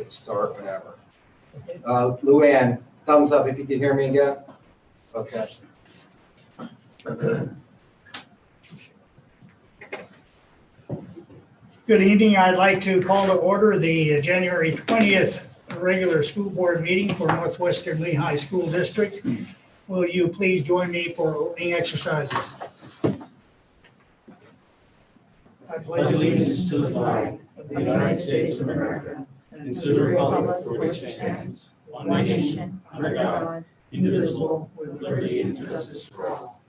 Start whenever. Luann, thumbs up if you can hear me again. Okay. Good evening. I'd like to call to order the January 20th regular school board meeting for Northwestern Lehigh School District. Will you please join me for opening exercises? I pledge allegiance to the flag of the United States of America and to the republic for which it stands, one nation, under God, indivisible, with liberty and justice for all.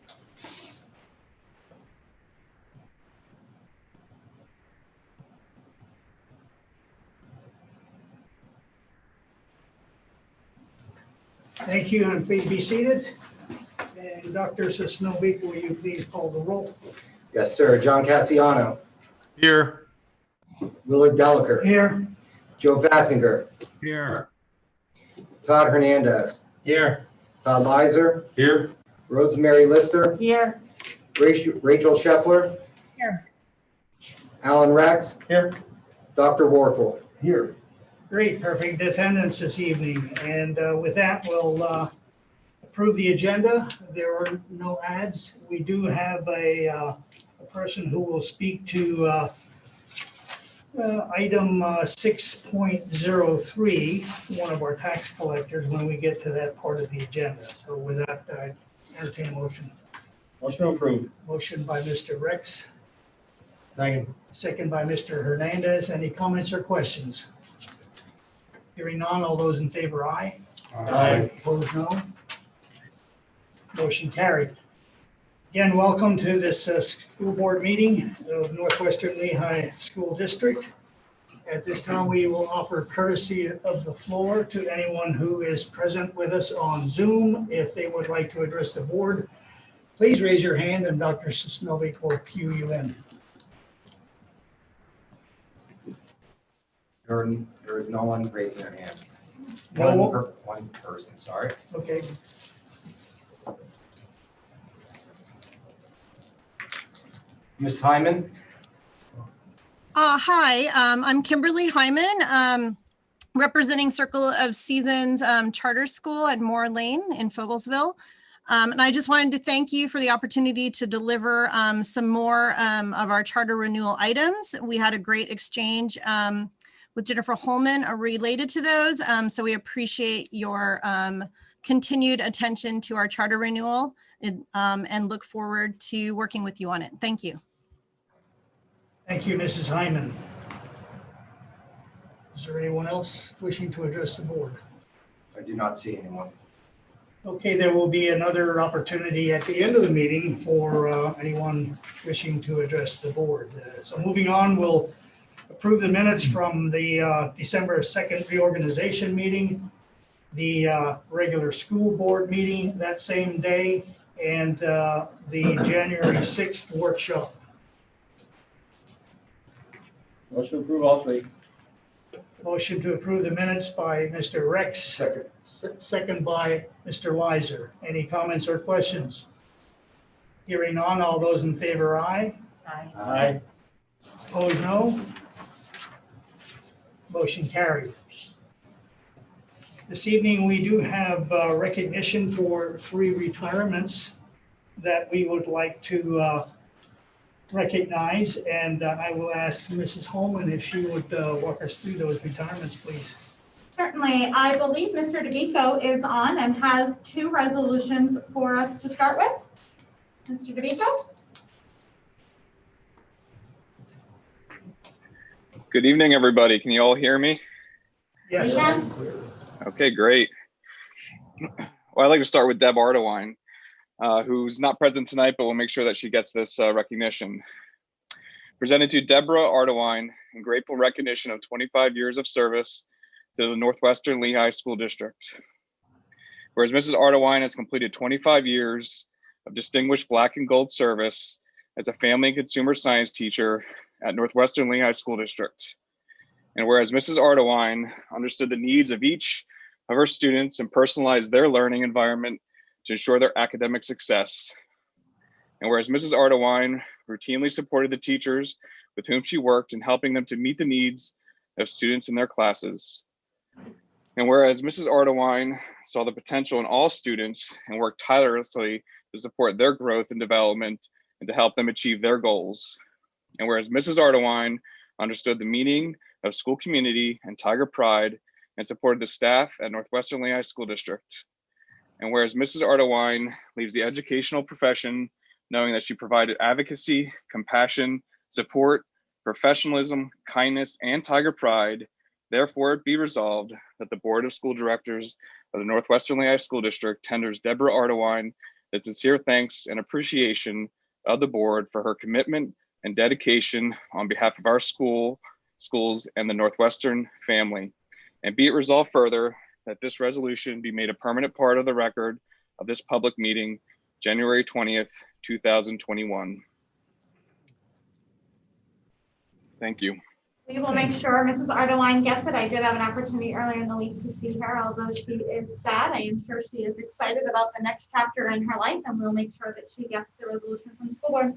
Thank you, and please be seated. And Dr. Sosnowiec, will you please call the roll? Yes, sir. John Cassiano. Here. Willard Delaker. Here. Joe Fatzinger. Here. Todd Hernandez. Here. Todd Leiser. Here. Rosemary Lister. Here. Rachel Scheffler. Here. Alan Rex. Here. Dr. Warfel. Here. Great, perfect attendance this evening. And with that, we'll approve the agenda. There are no ads. We do have a person who will speak to item 6.03, one of our tax collectors, when we get to that part of the agenda. So with that, I entertain a motion. Motion to approve. Motion by Mr. Rex, Second. second by Mr. Hernandez. Any comments or questions? Hearing none, all those in favor, aye. Aye. Opposed, no. Motion carried. Again, welcome to this school board meeting of Northwestern Lehigh School District. At this time, we will offer courtesy of the floor to anyone who is present with us on Zoom. If they would like to address the board, please raise your hand and Dr. Sosnowiec will cue you in. There is no one raising their hand. No. One person, sorry. Okay. Ms. Hyman? Hi, I'm Kimberly Hyman, representing Circle of Seasons Charter School at Moore Lane in Fogelsville. And I just wanted to thank you for the opportunity to deliver some more of our charter renewal items. We had a great exchange with Jennifer Holman related to those. So we appreciate your continued attention to our charter renewal and look forward to working with you on it. Thank you. Thank you, Mrs. Hyman. Is there anyone else wishing to address the board? I do not see anyone. Okay, there will be another opportunity at the end of the meeting for anyone wishing to address the board. So moving on, we'll approve the minutes from the December 2nd reorganization meeting, the regular school board meeting that same day, and the January 6th workshop. Motion to approve all three. Motion to approve the minutes by Mr. Rex, Second. second by Mr. Leiser. Any comments or questions? Hearing none, all those in favor, aye. Aye. Opposed, no. Motion carried. This evening, we do have recognition for 3 retirements that we would like to recognize, and I will ask Mrs. Holman if she would walk us through those retirements, please. Certainly. I believe Mr. DeVico is on and has 2 resolutions for us to start with. Mr. DeVico? Good evening, everybody. Can you all hear me? Yes. Yes. Okay, great. Well, I'd like to start with Deb Ardewine, who's not present tonight, but we'll make sure that she gets this recognition. Presented to Deborah Ardewine in grateful recognition of 25 years of service to the Northwestern Lehigh School District. Whereas Mrs. Ardewine has completed 25 years of distinguished Black and Gold service as a family and consumer science teacher at Northwestern Lehigh School District. And whereas Mrs. Ardewine understood the needs of each of her students and personalized their learning environment to ensure their academic success. And whereas Mrs. Ardewine routinely supported the teachers with whom she worked in helping them to meet the needs of students in their classes. And whereas Mrs. Ardewine saw the potential in all students and worked tirelessly to support their growth and development and to help them achieve their goals. And whereas Mrs. Ardewine understood the meaning of school community and Tiger Pride and supported the staff at Northwestern Lehigh School District. And whereas Mrs. Ardewine leaves the educational profession knowing that she provided advocacy, compassion, support, professionalism, kindness, and Tiger Pride, therefore it be resolved that the Board of School Directors of the Northwestern Lehigh School District tenders Deborah Ardewine the sincere thanks and appreciation of the board for her commitment and dedication on behalf of our schools, and the Northwestern family. And be it resolved further that this resolution be made a permanent part of the record of this public meeting, January 20th, 2021. Thank you. We will make sure Mrs. Ardewine gets it. I did have an opportunity earlier in the week to see her, although she is sad. I am sure she is excited about the next chapter in her life, and we'll make sure that she gets the resolution from the school board.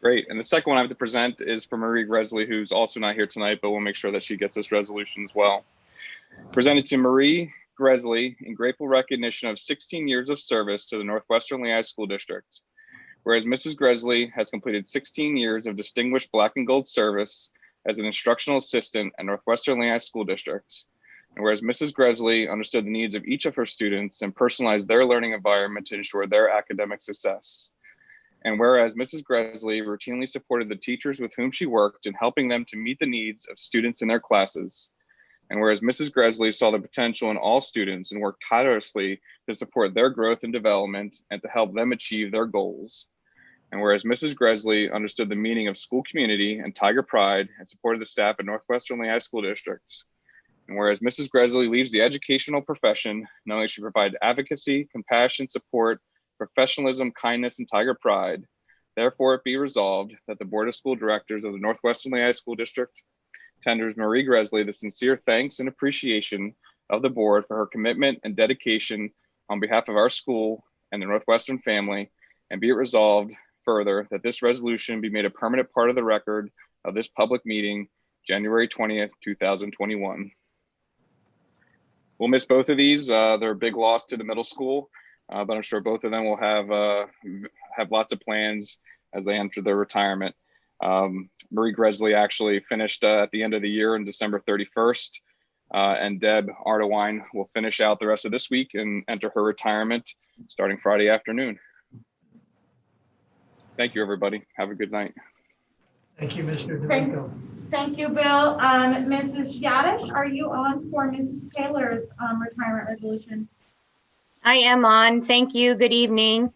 Great. And the second one I have to present is for Marie Gresley, who's also not here tonight, but we'll make sure that she gets this resolution as well. Presented to Marie Gresley in grateful recognition of 16 years of service to the Northwestern Lehigh School District. Whereas Mrs. Gresley has completed 16 years of distinguished black and gold service as an instructional assistant at Northwestern Lehigh School District. And whereas Mrs. Gresley understood the needs of each of her students and personalized their learning environment to ensure their academic success. And whereas Mrs. Gresley routinely supported the teachers with whom she worked in helping them to meet the needs of students in their classes. And whereas Mrs. Gresley saw the potential in all students and worked tirelessly to support their growth and development and to help them achieve their goals. And whereas Mrs. Gresley understood the meaning of school community and Tiger Pride and supported the staff at Northwestern Lehigh School District. And whereas Mrs. Gresley leaves the educational profession knowing she provided advocacy, compassion, support, professionalism, kindness, and Tiger Pride, therefore it be resolved that the Board of School Directors of the Northwestern Lehigh School District tenders Marie Gresley the sincere thanks and appreciation of the board for her commitment and dedication on behalf of our school and the Northwestern family, and be it resolved further that this resolution be made a permanent part of the record of this public meeting, January 20th, 2021. We'll miss both of these. They're a big loss to the middle school, but I'm sure both of them will have lots of plans as they enter their retirement. Marie Gresley actually finished at the end of the year on December 31st, and Deb Ardewine will finish out the rest of this week and enter her retirement starting Friday afternoon. Thank you, everybody. Have a good night. Thank you, Mr. DeVito. Thank you, Bill. Mrs. Yadish, are you on for Mrs. Taylor's retirement resolution? I am on. Thank you. Good evening.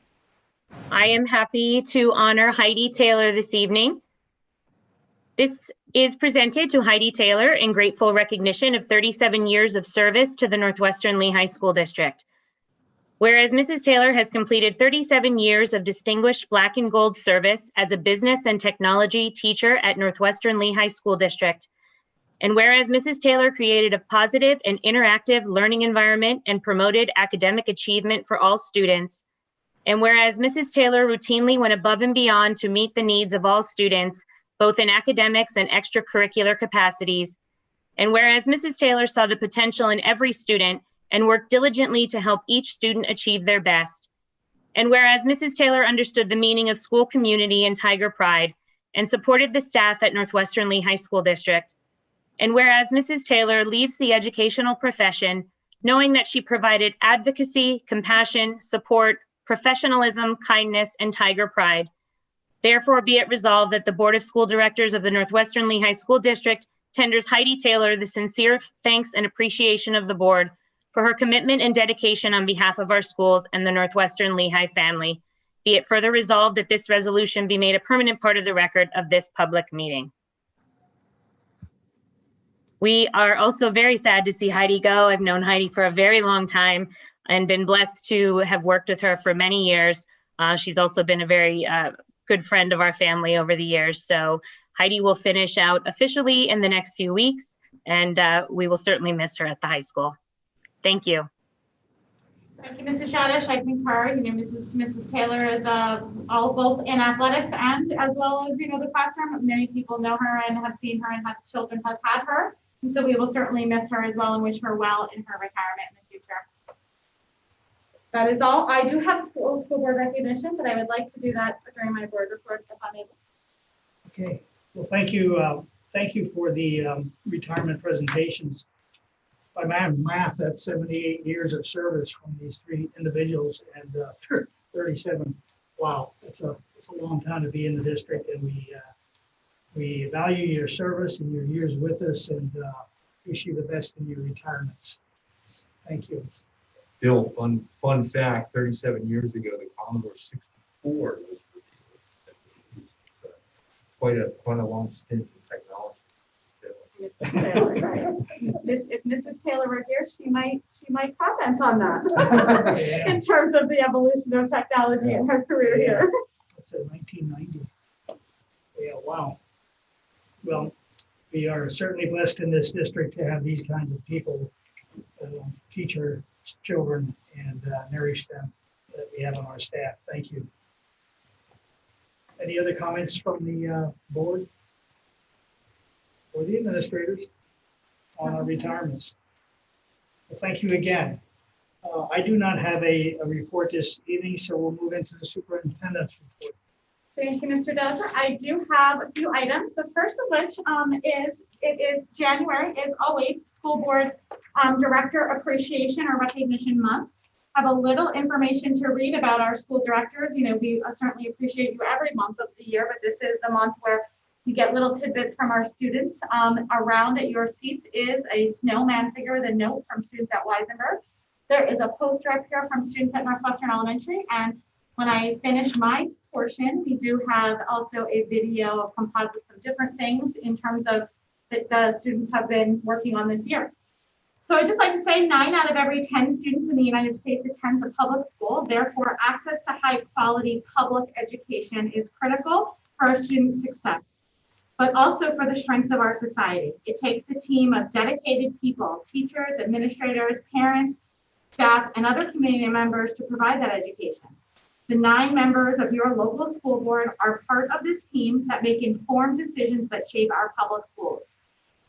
I am happy to honor Heidi Taylor this evening. This is presented to Heidi Taylor in grateful recognition of 37 years of service to the Northwestern Lehigh School District. Whereas Mrs. Taylor has completed 37 years of distinguished black and gold service as a business and technology teacher at Northwestern Lehigh School District. And whereas Mrs. Taylor created a positive and interactive learning environment and promoted academic achievement for all students. And whereas Mrs. Taylor routinely went above and beyond to meet the needs of all students, both in academics and extracurricular capacities. And whereas Mrs. Taylor saw the potential in every student and worked diligently to help each student achieve their best. And whereas Mrs. Taylor understood the meaning of school community and Tiger Pride and supported the staff at Northwestern Lehigh School District. And whereas Mrs. Taylor leaves the educational profession knowing that she provided advocacy, compassion, support, professionalism, kindness, and Tiger Pride. Therefore, be it resolved that the Board of School Directors of the Northwestern Lehigh School District tenders Heidi Taylor the sincere thanks and appreciation of the board for her commitment and dedication on behalf of our schools and the Northwestern Lehigh family. Be it further resolved that this resolution be made a permanent part of the record of this public meeting. We are also very sad to see Heidi go. I've known Heidi for a very long time and been blessed to have worked with her for many years. She's also been a very good friend of our family over the years. So Heidi will finish out officially in the next few weeks, and we will certainly miss her at the high school. Thank you. Thank you, Mrs. Shadish. I concur. Mrs. Taylor is all both in athletics and as well as, the classroom. Many people know her and have seen her and have children have had her. And so we will certainly miss her as well and wish her well in her retirement in the future. That is all. I do have school board recognition, but I would like to do that during my board report if I'm able. Okay, well, thank you. Thank you for the retirement presentations. By my math, that's 78 years of service from these three individuals and 37. Wow, it's a long time to be in the district, and we value your service and your years with us, and wish you the best in your retirements. Thank you. Bill, fun fact, 37 years ago, the Commodore 64 was revealed. Quite a long stint in technology. Mrs. Taylor, right? If Mrs. Taylor were here, she might comment on that in terms of the evolution of technology in her career here. That's at 1990. Yeah, wow. Well, we are certainly blessed in this district to have these kinds of people teach our children and nourish them that we have on our staff. Thank you. Any other comments from the board or the administrators on our retirements? Well, thank you again. I do not have a report this evening, so we'll move into the superintendent's report. Thank you, Mr. Dever. I do have a few items. The first of which is January is always school board director appreciation or recognition month. Have a little information to read about our school directors. We certainly appreciate you every month of the year, but this is the month where you get little tidbits from our students. Around at your seats is a snowman figure, the note from students at Weisenberg. There is a poster up here from students at Northwestern Elementary. And when I finish my portion, we do have also a video of composites of different things in terms of that the students have been working on this year. So I'd just like to say 9 out of every 10 students in the United States attends a public school. Therefore, access to high quality public education is critical for our student success, but also for the strength of our society. It takes a team of dedicated people, teachers, administrators, parents, staff, and other community members to provide that education. The 9 members of your local school board are part of this team that make informed decisions that shape our public schools.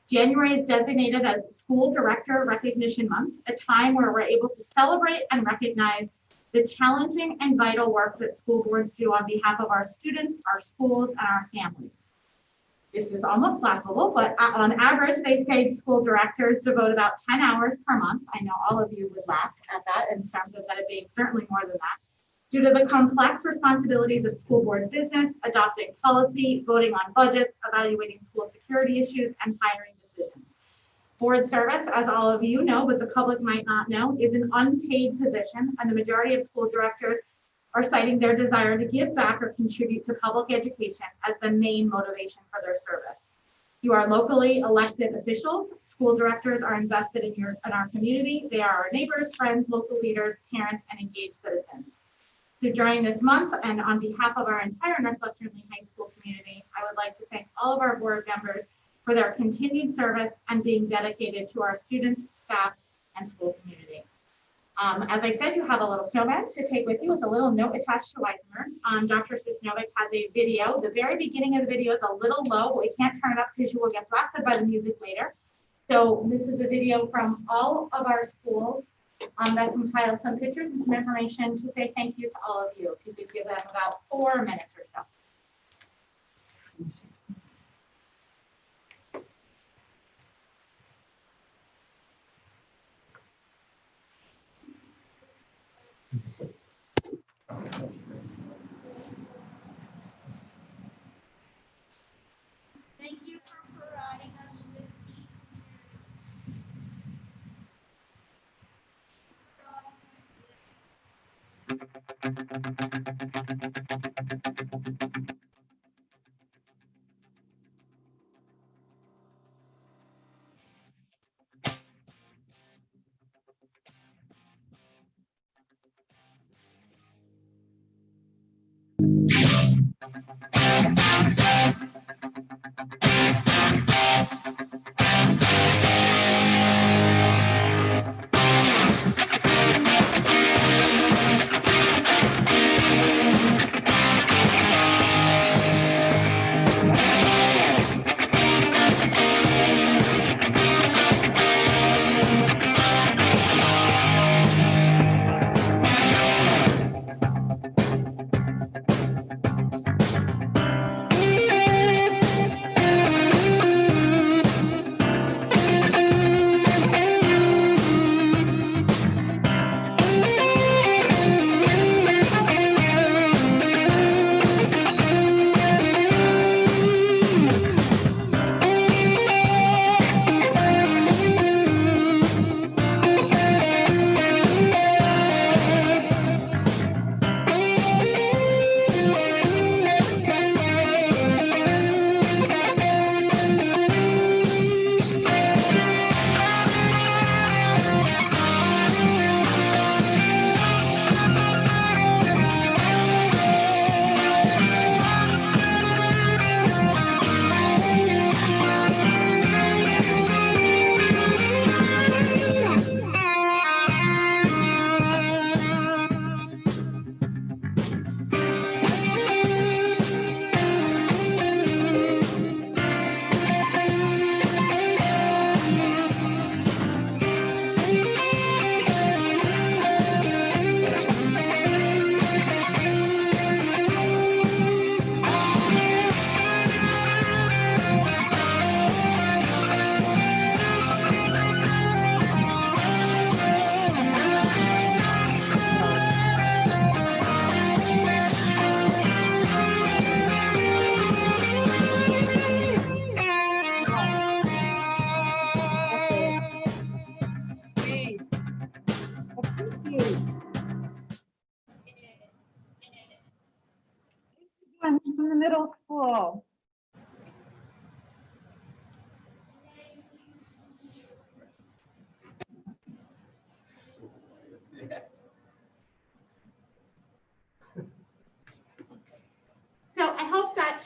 January is designated as School Director Recognition Month, a time where we're able to celebrate and recognize the challenging and vital work that school boards do on behalf of our students, our schools, and our families. This is almost laughable, but on average, they say school directors devote about 10 hours per month. I know all of you would laugh at that in terms of that it being certainly more than that. Due to the complex responsibilities of school board business, adopting policy, voting on budgets, evaluating school security issues, and hiring decisions. Board service, as all of you know, but the public might not know, is an unpaid position, and the majority of school directors are citing their desire to give back or contribute to public education as the main motivation for their service. You are locally elected officials. School directors are invested in our community. They are our neighbors, friends, local leaders, parents, and engaged citizens. So during this month, and on behalf of our entire Northwestern Lee High School community, I would like to thank all of our board members for their continued service and being dedicated to our students, staff, and school community. As I said, you have a little snowman to take with you with a little note attached to Weisenberg. Dr. Sisnovic has a video. The very beginning of the video is a little low, but we can't turn it up because you will get blasted by the music later. So this is a video from all of our schools that compile some pictures and some information to say thank you to all of you. If you could give them about 4 minutes or so. Thank you for providing us with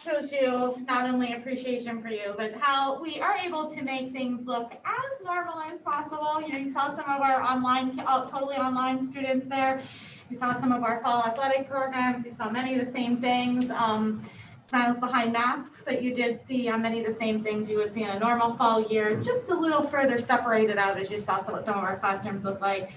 shows you not only appreciation for you, but how we are able to make things look as normal as possible. You know, you saw some of our totally online students there. You saw some of our fall athletic programs. You saw many of the same things. Smiles behind masks, but you did see many of the same things you would see in a normal fall year, just a little further separated out as you saw what some of our classrooms look like.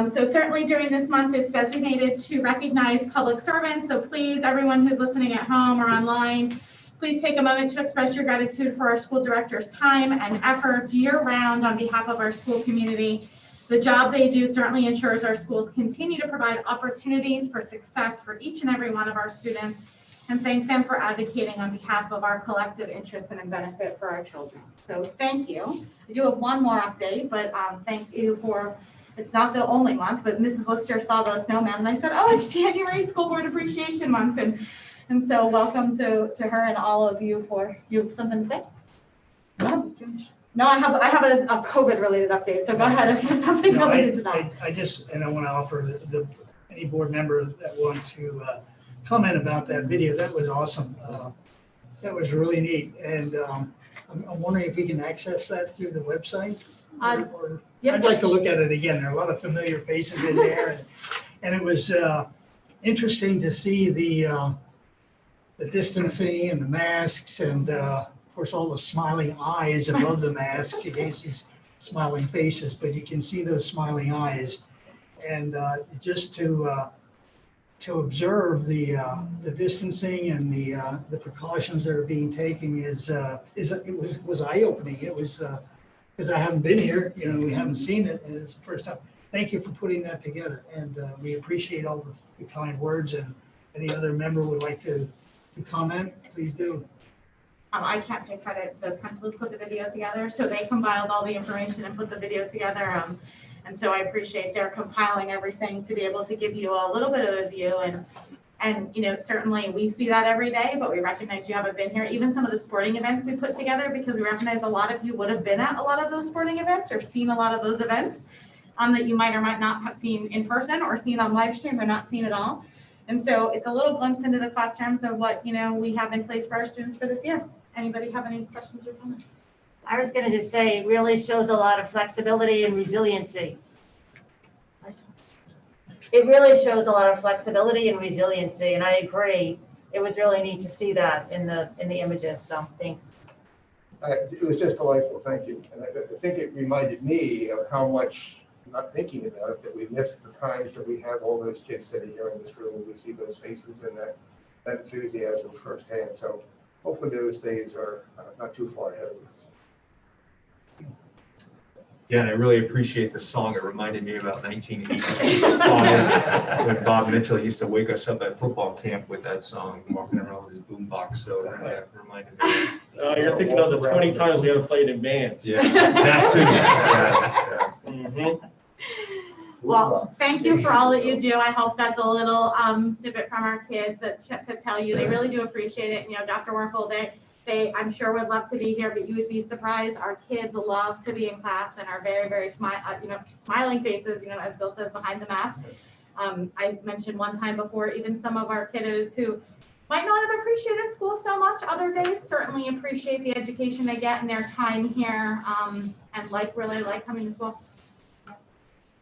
So certainly during this month, it's designated to recognize public servants. So please, everyone who's listening at home or online, please take a moment to express your gratitude for our school director's time and efforts year-round on behalf of our school community. The job they do certainly ensures our schools continue to provide opportunities for success for each and every one of our students, and thank them for advocating on behalf of our collective interest and benefit for our children. So thank you. We do have one more update, but thank you for, it's not the only month, but Mrs. Lister saw those snowmen and I said, oh, it's January School Board Appreciation Month. And so welcome to her and all of you you have something to say? No, I have a COVID related update. So go ahead if there's something related to that. I want to offer any board member that want to comment about that video. That was awesome. That was really neat. And I'm wondering if we can access that through the website. Yep. I'd like to look at it again. There are a lot of familiar faces in there. And it was interesting to see the distancing and the masks and of course all the smiling eyes above the masks. You can't see smiling faces, but you can see those smiling eyes. And just to observe the distancing and the precautions that are being taken was eye-opening. It was because I haven't been here, we haven't seen it, and it's the first time. Thank you for putting that together, and we appreciate all the kind words. And any other member would like to comment, please do. I can't take credit. The principals put the video together, so they compiled all the information and put the video together. And so I appreciate their compiling everything to be able to give you a little bit of a view. And certainly we see that every day, but we recognize you haven't been here. Even some of the sporting events we put together, because we recognize a lot of you would have been at a lot of those sporting events or seen a lot of those events that you might or might not have seen in person or seen on live stream or not seen at all. And so it's a little glimpse into the classrooms of what, we have in place for our students for this year. Anybody have any questions or comments? I was going to just say it really shows a lot of flexibility and resiliency. It really shows a lot of flexibility and resiliency, and I agree. It was really neat to see that in the images. So thanks. It was just delightful. Thank you. And I think it reminded me of how much, not thinking about it, that we miss the times that we have all those kids sitting here in this room and we see those faces and that enthusiasm firsthand. So hopefully those days are not too far ahead of us. Yeah, and I really appreciate the song. It reminded me about 1985 when Bob Mitchell used to wake us up at football camp with that song, walking around with his boombox. So yeah, it reminded me. You're thinking of the 20 times we haven't played in band. Yeah, that too. Yeah. Mm-hmm. Well, thank you for all that you do. I hope that's a little snippet from our kids to tell you they really do appreciate it. Dr. Werfel, they I'm sure would love to be here, but you would be surprised. Our kids love to be in class and are very, very smiling faces, as Bill says, behind the mask. I mentioned one time before, even some of our kiddos who might not have appreciated school so much other days certainly appreciate the education they get in their time here and really like coming to school.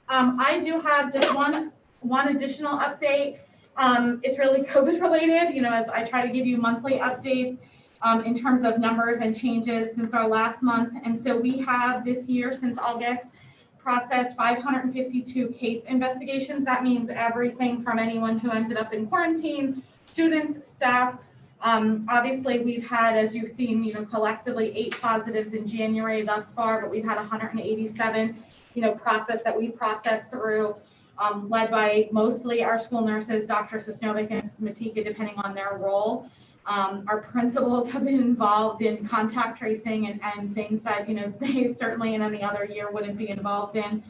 I do have just one additional update. It's really COVID related, as I try to give you monthly updates in terms of numbers and changes since our last month. And so we have this year, since August, processed 552 case investigations. That means everything from anyone who ended up in quarantine, students, staff. Obviously, we've had, as you've seen, collectively 8 positives in January thus far, but we've had 187 that we processed through, led by mostly our school nurses, Dr. Sosnovic and Mrs. Matika, depending on their role. Our principals have been involved in contact tracing and things that, they certainly in any other year wouldn't be involved in.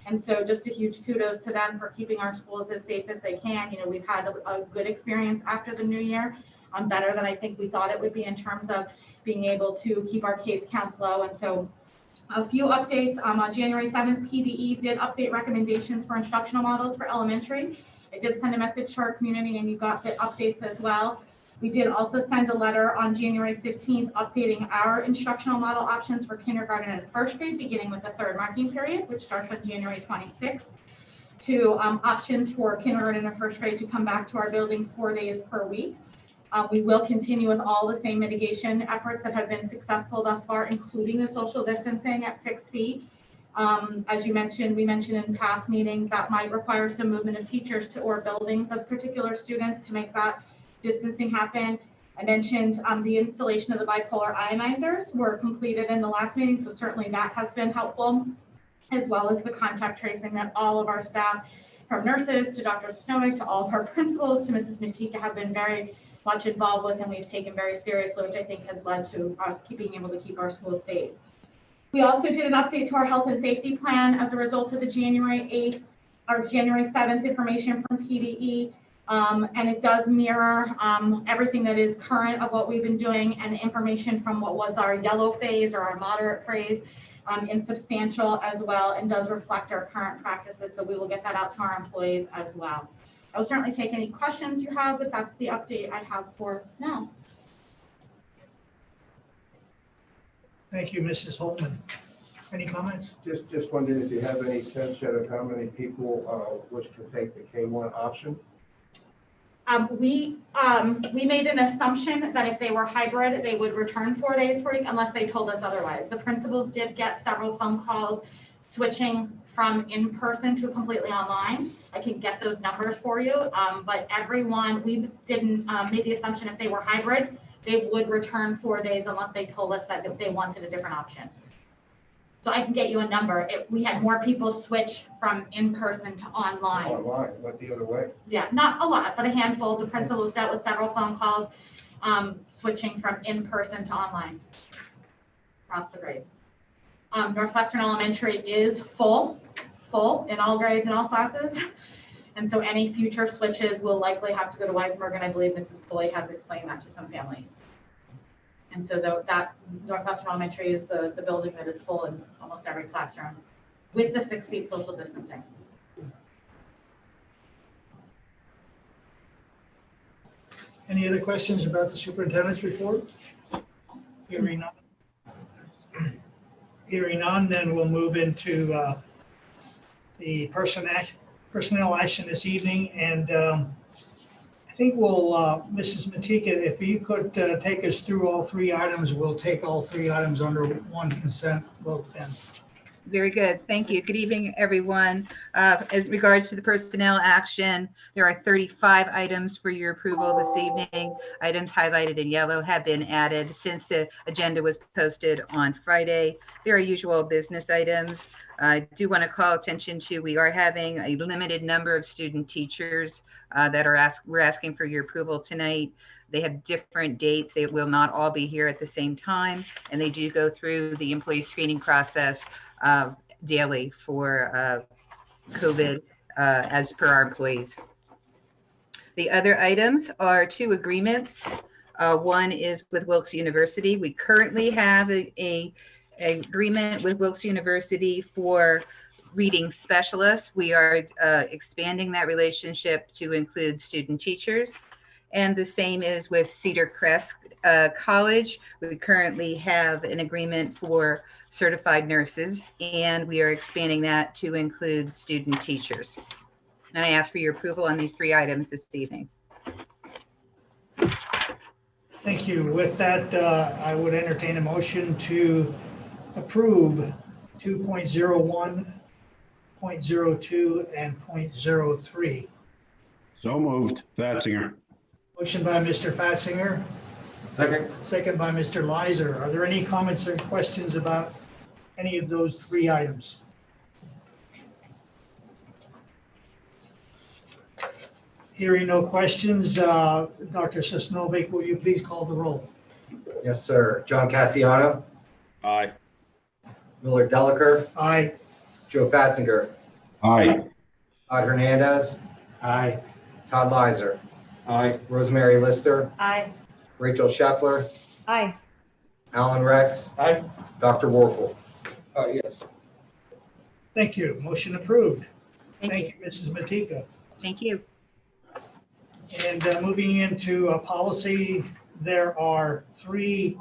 And so just a huge kudos to them for keeping our schools as safe as they can. We've had a good experience after the new year, better than I think we thought it would be in terms of being able to keep our case counts low. And so a few updates. On January 7th, PBE did update recommendations for instructional models for elementary. I did send a message to our community and you got the updates as well. We did also send a letter on January 15th updating our instructional model options for kindergarten and first grade, beginning with the third marking period, which starts on January 26th, to options for kindergarten and first grade to come back to our buildings 4 days per week. We will continue with all the same mitigation efforts that have been successful thus far, including the social distancing at 6 feet. As you mentioned, we mentioned in past meetings that might require some movement of teachers to or buildings of particular students to make that distancing happen. I mentioned the installation of the bipolar ionizers were completed in the last meeting, so certainly that has been helpful, as well as the contact tracing that all of our staff, from nurses to Dr. Sosnowick to all of our principals to Mrs. Matika, have been very much involved with and we've taken very seriously, which I think has led to us being able to keep our schools safe. We also did an update to our health and safety plan as a result of the January 8th or January 7th information from PDE. And it does mirror everything that is current of what we've been doing and information from what was our yellow phase or our moderate phase in substantial as well, and does reflect our current practices. So we will get that out to our employees as well. I will certainly take any questions you have, but that's the update I have for now. Thank you, Mrs. Holtman. Any comments? Just wondering if you have any sense yet of how many people wish to take the K1 option? We made an assumption that if they were hybrid, they would return 4 days per week unless they told us otherwise. The principals did get several phone calls switching from in-person to completely online. I can get those numbers for you, but everyone, we didn't make the assumption if they were hybrid, they would return 4 days unless they told us that they wanted a different option. So I can get you a number. We had more people switch from in-person to online. Online, went the other way. Yeah, not a lot, but a handful. The principals dealt with several phone calls, switching from in-person to online across the grades. Northwestern Elementary is full in all grades and all classes. And so any future switches will likely have to go to Weisberg, and I believe Mrs. Foley has explained that to some families. And so that Northwestern Elementary is the building that is full in almost every classroom with the 6 feet social distancing. Any other questions about the superintendent's report? Hearing none. Hearing none, then we'll move into the personnel action this evening. And I think we'll, Mrs. Matika, if you could take us through all 3 items, we'll take all 3 items under one consent vote then. Very good. Thank you. Good evening, everyone. As regards to the personnel action, there are 35 items for your approval this evening. Items highlighted in yellow have been added since the agenda was posted on Friday. There are usual business items. I do want to call attention to, we are having a limited number of student teachers that we're asking for your approval tonight. They have different dates. They will not all be here at the same time, and they do go through the employee screening process daily for COVID as per our employees. The other items are 2 agreements. One is with Wilkes University. We currently have a agreement with Wilkes University for reading specialists. We are expanding that relationship to include student teachers. And the same is with Cedar Crest College. We currently have an agreement for certified nurses, and we are expanding that to include student teachers. And I ask for your approval on these 3 items this evening. Thank you. With that, I would entertain a motion to approve 2.01, 0.02, and 0.03. So moved, Fatzinger. Motion by Mr. Fatzinger, second by Mr. Leiser. Are there any comments or questions about any of those 3 items? Hearing no questions, Dr. Sosnowick, will you please call the roll? Yes, sir. John Cassiano, Aye. Miller Delaker, Aye. Joe Fatzinger, Aye. Todd Hernandez, Aye. Todd Leiser, Aye. Rosemary Lister, Aye. Rachel Scheffler, Aye. Alan Rex, Aye. Dr. Warfel. Yes. Thank you. Motion approved. Thank you. Thank you, Mrs. Matika. Thank you. And moving into policy, there are 3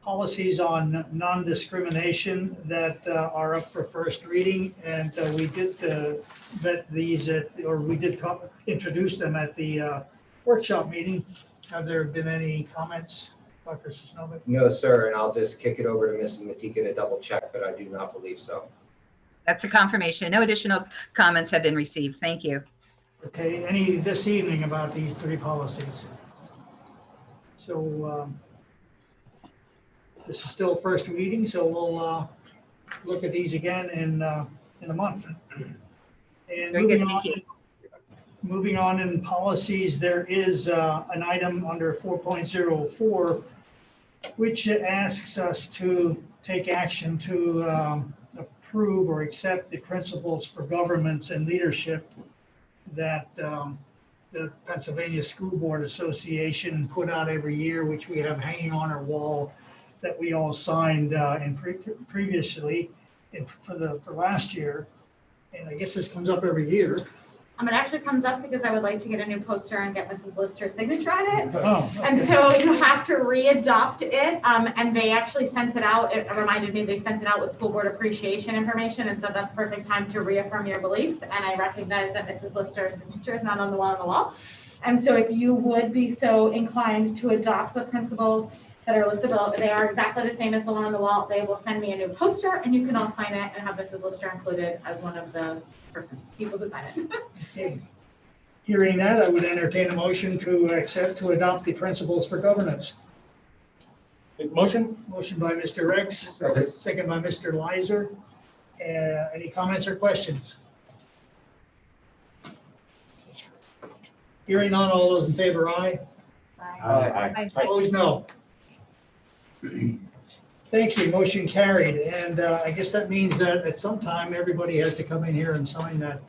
policies on non-discrimination that are up for first reading. And we did vet these introduce them at the workshop meeting. Have there been any comments, Dr. Sosnovic? No, sir, and I'll just kick it over to Mrs. Matika to double check, but I do not believe so. That's a confirmation. No additional comments have been received. Thank you. Okay, any this evening about these 3 policies? So this is still first reading, so we'll look at these again in a month. And Very good, thank you. moving on in policies, there is an item under 4.04, which asks us to take action to approve or accept the principles for governance and leadership that the Pennsylvania School Board Association put out every year, which we have hanging on our wall, that we all signed previously for last year. And I guess this comes up every year. It actually comes up because I would like to get a new poster and get Mrs. Lister's signature on it. Oh, okay. And so you have to re-adopt it, and they actually sent it out. It reminded me they sent it out with school board appreciation information, and so that's perfect time to reaffirm your beliefs. And I recognize that Mrs. Lister's signature is not on the one on the wall. And so if you would be so inclined to adopt the principles that are listed below, they are exactly the same as the one on the wall. They will send me a new poster, and you can all sign it and have Mrs. Lister included as one of the people who sign it. Okay. Hearing that, I would entertain a motion to adopt the principles for governance. Motion? Motion by Mr. Rex, second by Mr. Lizer. Any comments or questions? Hearing none, all those in favor, aye. Aye. Opposed, no. Thank you, motion carried. And I guess that means that at some time, everybody has to come in here and sign that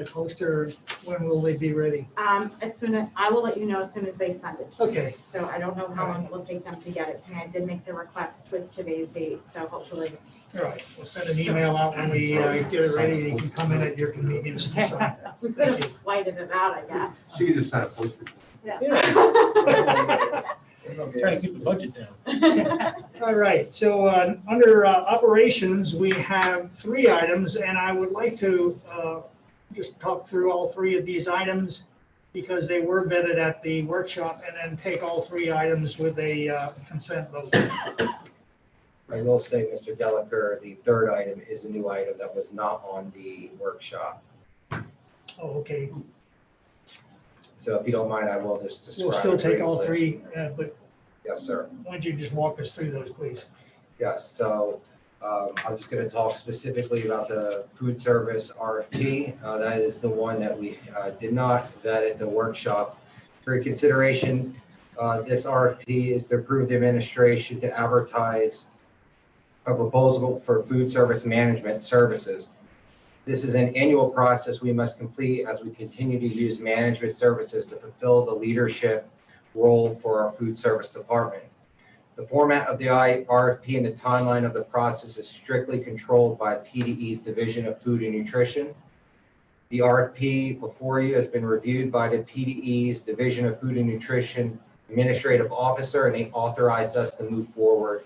poster. When will they be ready? As soon as, I will let you know as soon as they send it to me. Okay. So I don't know how long it will take them to get it to me. I did make the request with today's date, so hopefully. All right, we'll send an email out when we get it ready. You can come in at your convenience to sign. We could have whited it out, I guess. She can just sign a poster. Trying to keep the budget down. All right, so under operations, we have 3 items, and I would like to just talk through all 3 of these items because they were vetted at the workshop, and then take all 3 items with a consent vote. I will say, Mr. Delacour, the 3rd item is a new item that was not on the workshop. Oh, okay. So if you don't mind, I will just describe. We'll still take all briefly. 3, but Yes, sir. why don't you just walk us through those, please? Yes, so I'm just going to talk specifically about the food service RFP. That is the one that we did not vet at the workshop. For your consideration, this RFP is to approve the administration to advertise a proposal for food service management services. This is an annual process we must complete as we continue to use management services to fulfill the leadership role for our food service department. The format of the RFP and the timeline of the process is strictly controlled by PDE's Division of Food and Nutrition. The RFP before you has been reviewed by the PDE's Division of Food and Nutrition Administrative Officer, and they authorized us to move forward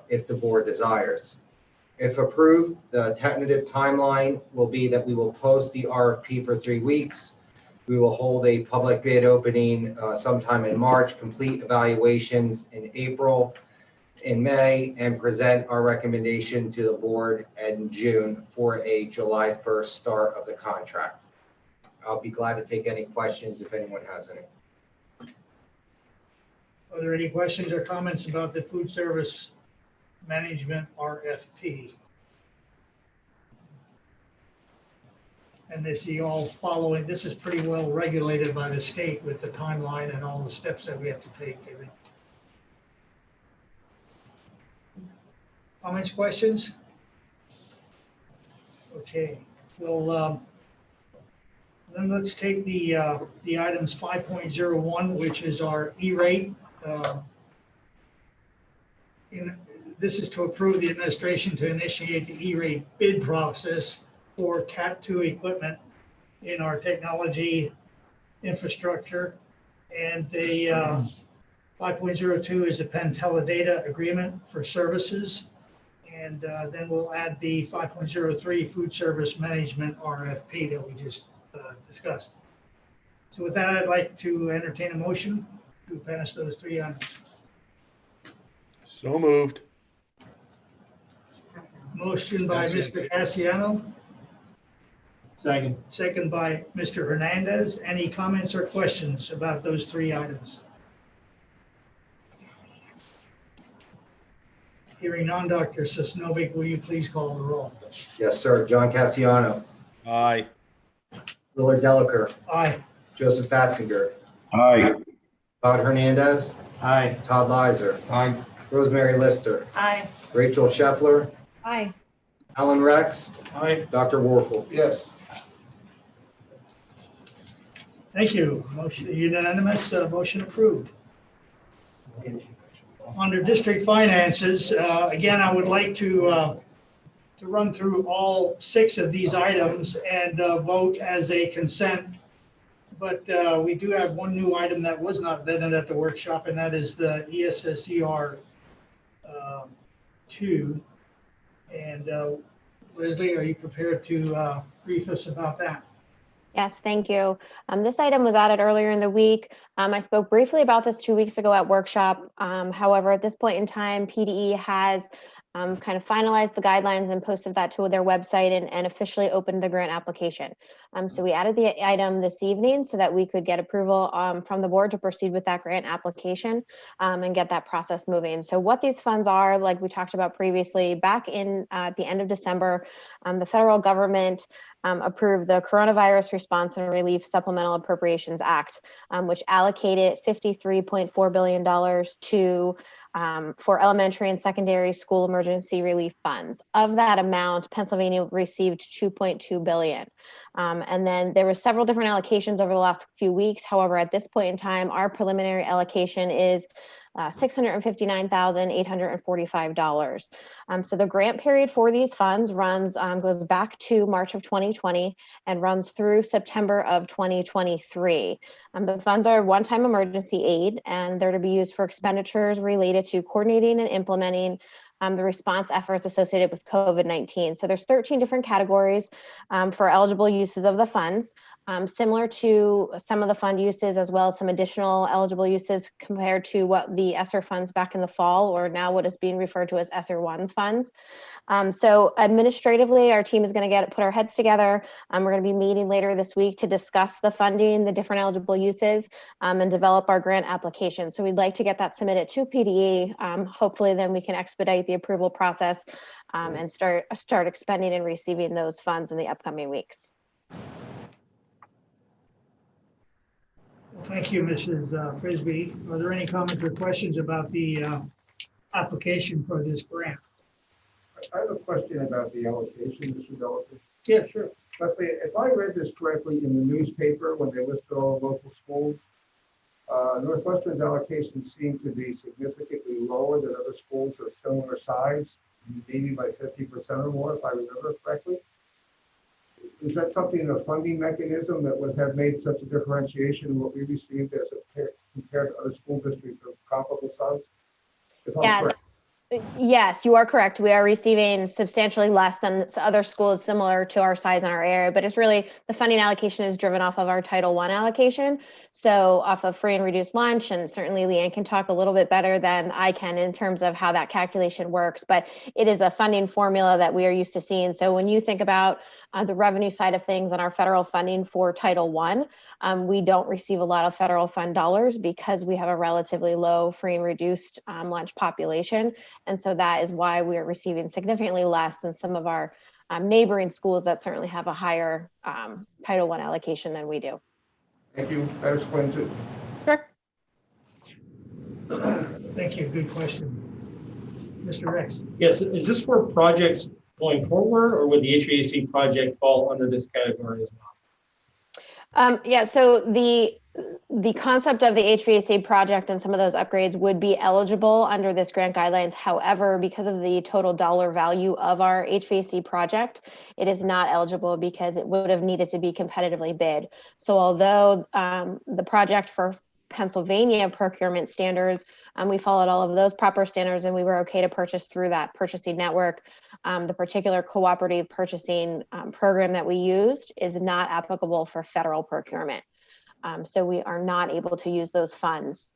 if the board desires. If approved, the tentative timeline will be that we will post the RFP for 3 weeks. We will hold a public bid opening sometime in March, complete evaluations in April, in May, and present our recommendation to the board in June for a July 1st start of the contract. I'll be glad to take any questions if anyone has any. Are there any questions or comments about the food service management RFP? And this is all following, this is pretty well regulated by the state with the timeline and all the steps that we have to take. Comments, questions? Okay, well, then let's take the items 5.01, which is our E-rate. This is to approve the administration to initiate the E-rate bid process for Cat 2 equipment in our technology infrastructure. And the 5.02 is a Penn Teledata agreement for services. And then we'll add the 5.03 food service management RFP that we just discussed. So with that, I'd like to entertain a motion to pass those 3 items. So moved. Motion by Mr. Cassiano, Second. second by Mr. Hernandez. Any comments or questions about those 3 items? Hearing none, Dr. Sosnovic, will you please call the roll? Yes, sir. John Cassiano, Aye. Willard Delacour, Aye. Joseph Fatzinger, Aye. Todd Hernandez, Aye. Todd Leiser, Aye. Rosemary Lister, Aye. Rachel Scheffler, Aye. Alan Rex, Aye. Dr. Warfel. Yes. Thank you. Motion unanimous, motion approved. Under district finances, again, I would like to run through all 6 of these items and vote as a consent. But we do have one new item that was not vetted at the workshop, and that is the ESSER 2. And Leslie, are you prepared to brief us about that? Yes, thank you. This item was added earlier in the week. I spoke briefly about this 2 weeks ago at workshop. However, at this point in time, PDE has kind of finalized the guidelines and posted that to their website and officially opened the grant application. So we added the item this evening so that we could get approval from the board to proceed with that grant application and get that process moving. So what these funds are, like we talked about previously, back in at the end of December, the federal government approved the Coronavirus Response and Relief Supplemental Appropriations Act, which allocated $53.4 billion to for elementary and secondary school emergency relief funds. Of that amount, Pennsylvania received $2.2 billion. And then there were several different allocations over the last few weeks. However, at this point in time, our preliminary allocation is $659,845. So the grant period for these funds goes back to March of 2020 and runs through September of 2023. The funds are one-time emergency aid, and they're to be used for expenditures related to coordinating and implementing the response efforts associated with COVID-19. So there's 13 different categories for eligible uses of the funds, similar to some of the fund uses, as well as some additional eligible uses compared to what the ESSER funds back in the fall, or now what is being referred to as ESSER 1's funds. So administratively, our team is going to put our heads together. We're going to be meeting later this week to discuss the funding, the different eligible uses, and develop our grant application. So we'd like to get that submitted to PDE. Hopefully then we can expedite the approval process and start expending and receiving those funds in the upcoming weeks. Well, thank you, Mrs. Frisbee. Are there any comments or questions about the application for this grant? I have a question about the allocation, Mr. Delacour. Yeah, sure. Leslie, if I read this correctly in the newspaper when they listed all the local schools, Northwestern's allocation seemed to be significantly lower than other schools of similar size, maybe by 50% or more, if I remember correctly. Is that something, a funding mechanism that would have made such a differentiation in what we received as compared to other school districts of comparable size? If I'm correct. Yes, you are correct. We are receiving substantially less than other schools similar to our size in our area, but it's really the funding allocation is driven off of our Title I allocation. So off of free and reduced lunch, and certainly Leanne can talk a little bit better than I can in terms of how that calculation works, but it is a funding formula that we are used to seeing. So when you think about the revenue side of things and our federal funding for Title I, we don't receive a lot of federal fund dollars because we have a relatively low free and reduced lunch population. And so that is why we are receiving significantly less than some of our neighboring schools that certainly have a higher Title I allocation than we do. Thank you. That explains it. Sure. Thank you. Good question. Mr. Rex. Yes, is this for projects going forward, or would the HVAC project fall under this category as well? Yeah, so the concept of the HVAC project and some of those upgrades would be eligible under this grant guidelines. However, because of the total dollar value of our HVAC project, it is not eligible because it would have needed to be competitively bid. So although the project for Pennsylvania procurement standards, we followed all of those proper standards and we were okay to purchase through that purchasing network. The particular cooperative purchasing program that we used is not applicable for federal procurement. So we are not able to use those funds,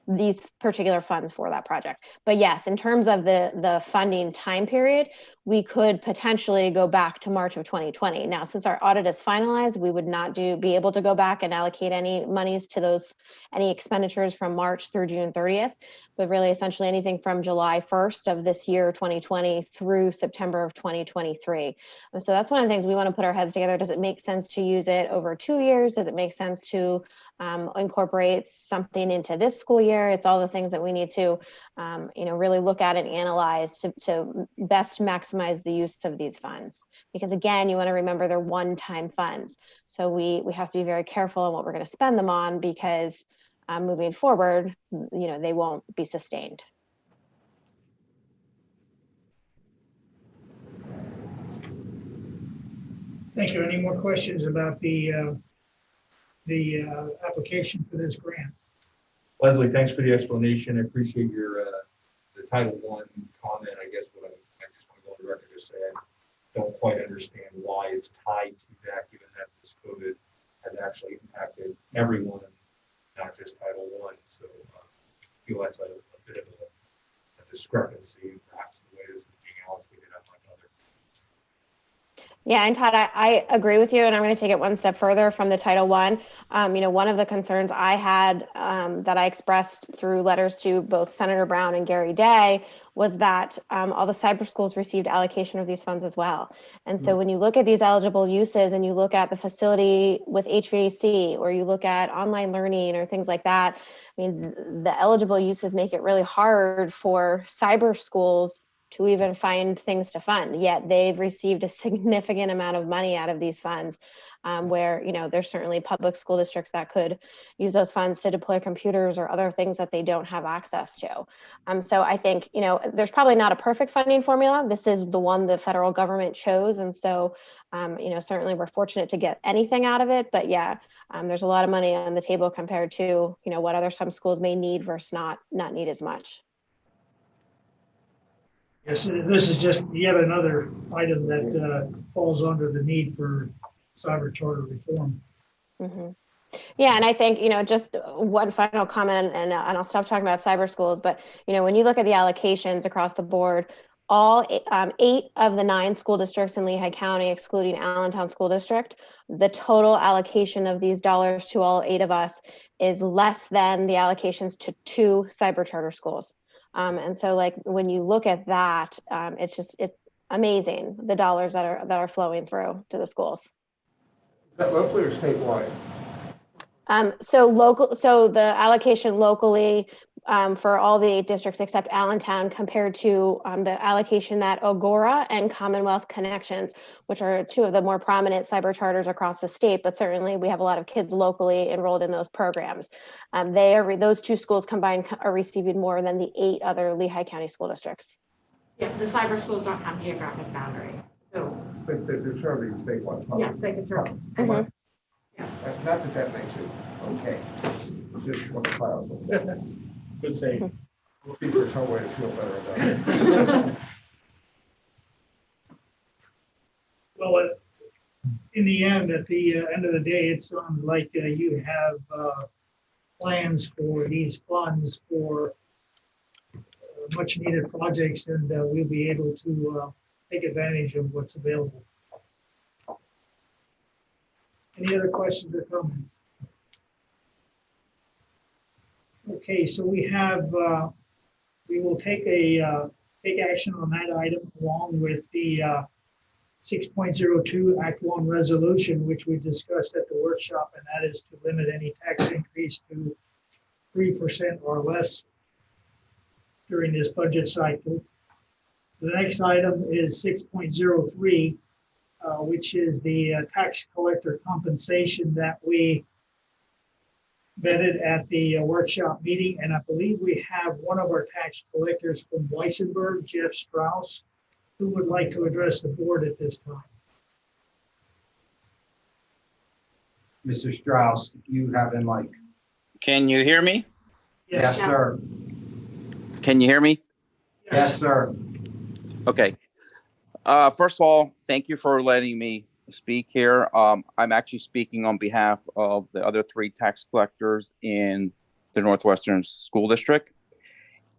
these particular funds for that project. But yes, in terms of the funding time period, we could potentially go back to March of 2020. Now, since our audit is finalized, we would not be able to go back and allocate any monies to any expenditures from March through June 30th, but really essentially anything from July 1st of this year, 2020 through September of 2023. And so that's one of the things we want to put our heads together. Does it make sense to use it over 2 years? Does it make sense to incorporate something into this school year? It's all the things that we need to really look at and analyze to best maximize the use of these funds. Because again, you want to remember they're one-time funds. So we have to be very careful on what we're going to spend them on because moving forward, they won't be sustained. Thank you. Any more questions about the application for this grant? Leslie, thanks for the explanation. I appreciate your the Title I comment. I guess what I just want to go on the record to say I don't quite understand why it's tied to that, given that this COVID has actually impacted everyone, not just Title I. So I feel that's a bit of a discrepancy, perhaps the way this is being allocated unlike others. Yeah, and Todd, I agree with you, and I'm going to take it one step further from the Title I. One of the concerns I had that I expressed through letters to both Senator Brown and Gary Day was that all the cyber schools received allocation of these funds as well. And so when you look at these eligible uses and you look at the facility with HVAC, or you look at online learning or things like that, I mean, the eligible uses make it really hard for cyber schools to even find things to fund, yet they've received a significant amount of money out of these funds, where there's certainly public school districts that could use those funds to deploy computers or other things that they don't have access to. So I think there's probably not a perfect funding formula. This is the one the federal government chose, and so certainly we're fortunate to get anything out of it. But yeah, there's a lot of money on the table compared to what some schools may need versus not need as much. Yes, this is just yet another item that falls under the need for cyber charter reform. Mm-hmm. Yeah, and I think, just one final comment, and I'll stop talking about cyber schools, but, when you look at the allocations across the board, all 8 of the 9 school districts in Lehigh County, excluding Allentown School District, the total allocation of these dollars to all 8 of us is less than the allocations to 2 cyber charter schools. And so when you look at that, it's amazing, the dollars that are flowing through to the schools. Is that locally or statewide? So the allocation locally for all the 8 districts except Allentown compared to the allocation that Agora and Commonwealth Connections, which are 2 of the more prominent cyber charters across the state, but certainly we have a lot of kids locally enrolled in those programs. Those 2 schools combined are receiving more than the 8 other Lehigh County school districts. Yeah, the cyber schools don't have geographic boundaries, so. But they're serving statewide. Yes, they can serve. Mm-hmm. Yes. Not that makes it okay. Just want to clarify. Good save. Looking for some way to feel better about it. Well, in the end, at the end of the day, it sounds like you have plans for these funds for much needed projects, and we'll be able to take advantage of what's available. Any other questions or comments? Okay, so we will take action on that item along with the 6.02 Act 1 resolution, which we discussed at the workshop, and that is to limit any tax increase to 3% or less during this budget cycle. The next item is 6.03 which is the tax collector compensation that we vetted at the workshop meeting. And I believe we have one of our tax collectors from Weissenberg, Jeff Strauss, who would like to address the board at this time. Mr. Strauss, you have the mic. Can you hear me? Yes, sir. Can you hear me? Yes, sir. Okay. First of all, thank you for letting me speak here. I'm actually speaking on behalf of the other 3 tax collectors in the Northwestern School District.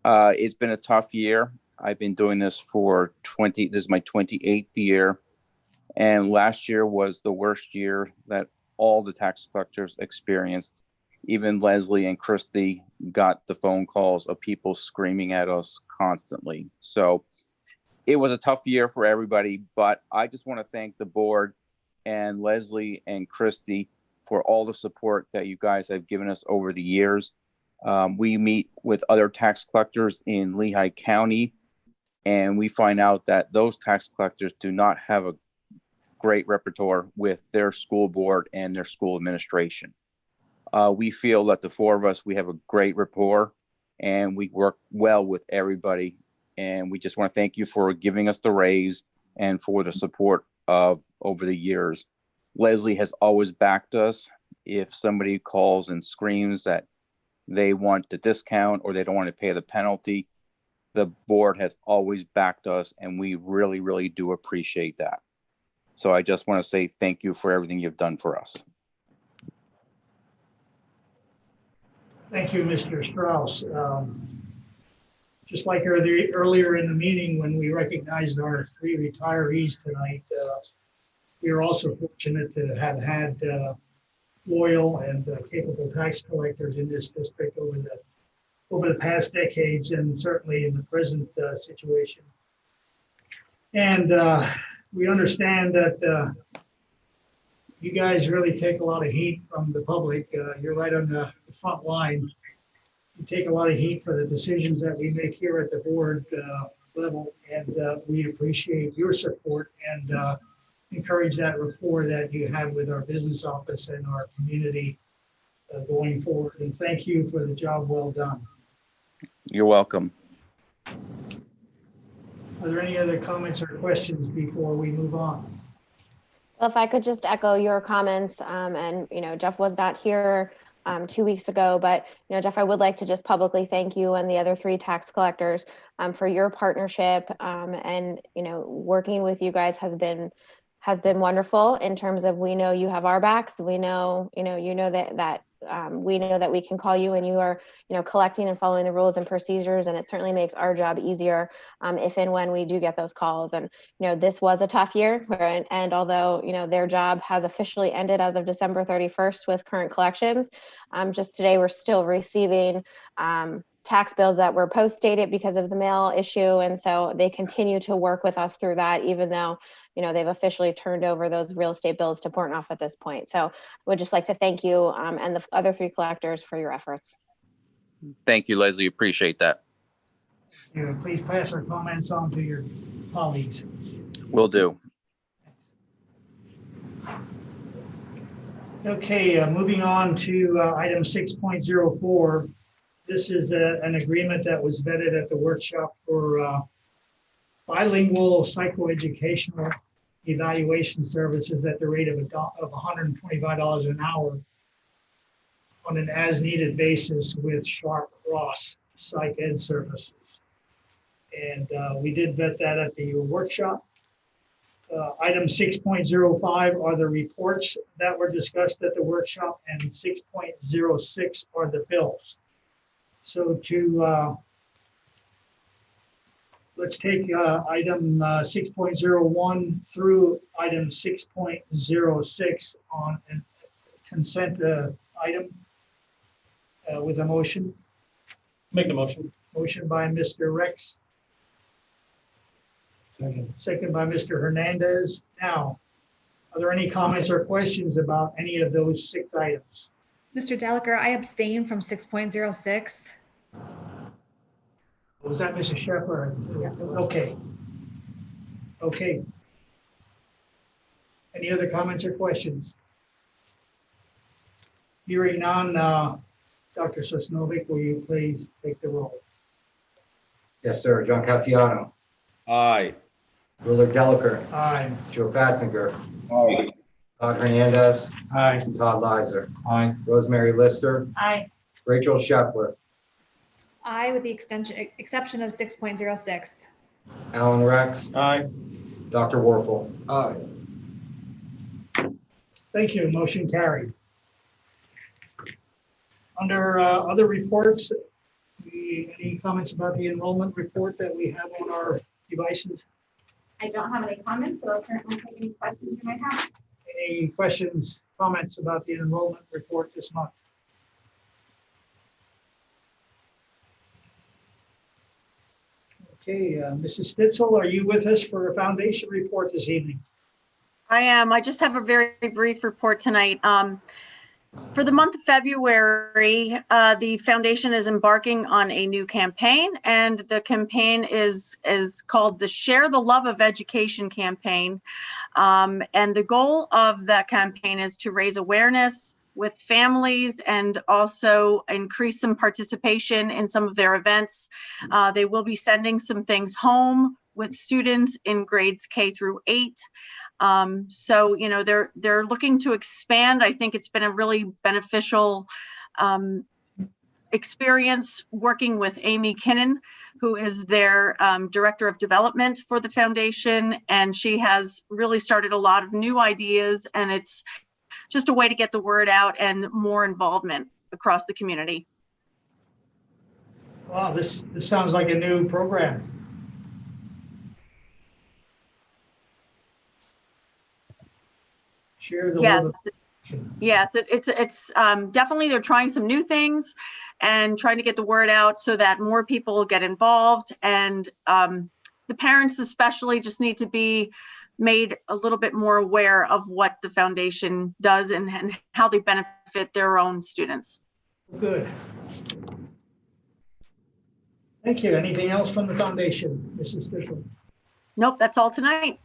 It's been a tough year. I've been doing this this is my 28th year. And last year was the worst year that all the tax collectors experienced. Even Leslie and Christy got the phone calls of people screaming at us constantly. So it was a tough year for everybody, but I just want to thank the board and Leslie and Christy for all the support that you guys have given us over the years. We meet with other tax collectors in Lehigh County, and we find out that those tax collectors do not have a great repertoire with their school board and their school administration. We feel that the 4 of us, we have a great rapport and we work well with everybody. And we just want to thank you for giving us the raise and for the support of over the years. Leslie has always backed us. If somebody calls and screams that they want the discount or they don't want to pay the penalty, the board has always backed us, and we really, really do appreciate that. So I just want to say thank you for everything you've done for us. Thank you, Mr. Strauss. Just like earlier in the meeting when we recognized our 3 retirees tonight, we are also fortunate to have had loyal and capable tax collectors in this district over the past decades, and certainly in the present situation. And we understand that you guys really take a lot of heat from the public. You're right on the front line. You take a lot of heat for the decisions that we make here at the board level, and we appreciate your support and encourage that rapport that you have with our business office and our community going forward. And thank you for the job well done. You're welcome. Are there any other comments or questions before we move on? Well, if I could just echo your comments, and Jeff was not here 2 weeks ago, but Jeff, I would like to just publicly thank you and the other 3 tax collectors for your partnership, and working with you guys has been wonderful in terms of, we know you have our backs. We know that we know that we can call you, and you are collecting and following the rules and procedures, and it certainly makes our job easier if and when we do get those calls. And this was a tough year, and although their job has officially ended as of December 31st with current collections, just today we're still receiving tax bills that were post-dated because of the mail issue, and so they continue to work with us through that, even though they've officially turned over those real estate bills to Portnoy at this point. So I would just like to thank you and the other 3 collectors for your efforts. Thank you, Leslie. Appreciate that. Please pass our comments on to your colleagues. Will do. Okay, moving on to item 6.04. This is an agreement that was vetted at the workshop for bilingual psychoeducational evaluation services at the rate of $125 an hour on an as-needed basis with Sharp Ross Psych Ed Services. And we did vet that at the workshop. Item 6.05 are the reports that were discussed at the workshop, and 6.06 are the bills. So let's take item 6.01 through item 6.06 on a consent item with a motion. Make the motion. Motion by Mr. Rex. Second. Second by Mr. Hernandez. Now, are there any comments or questions about any of those 6 items? Mr. Delaker, I abstain from 6.06. Was that Mrs. Shepherd? Yeah, it was. Okay. Okay. Any other comments or questions? Hearing none, Dr. Sosnovic, will you please take the roll? Yes, sir. John Catsiano, Aye. Willard Delacour, Aye. Joe Fatsinger, Aye. Todd Hernandez, Aye. Todd Leiser, Aye. Rosemary Lister, Aye. Rachel Scheffler, I with the exception of 6.06. Alan Rex, Aye. Dr. Warfel. Aye. Thank you. Motion carried. Under other reports, any comments about the enrollment report that we have on our devices? I don't have any comments, but I'll certainly take any questions you might have. Any questions, comments about the enrollment report this month? Okay, Mrs. Stitzel, are you with us for a foundation report this evening? I am. I just have a very brief report tonight. For the month of February, the foundation is embarking on a new campaign, and the campaign is called the Share the Love of Education campaign. And the goal of that campaign is to raise awareness with families and also increase some participation in some of their events. They will be sending some things home with students in grades K through 8. So, you know, they're looking to expand. I think it's been a really beneficial experience working with Amy Kinnan, who is their Director of Development for the foundation. And she has really started a lot of new ideas, and it's just a way to get the word out and more involvement across the community. Wow, this sounds like a new program. Share the love of Yes, it's definitely, they're trying some new things and trying to get the word out so that more people get involved, and the parents especially just need to be made a little bit more aware of what the foundation does and how they benefit their own students. Good. Thank you. Anything else from the foundation, Mrs. Stitzel? Nope, that's all tonight.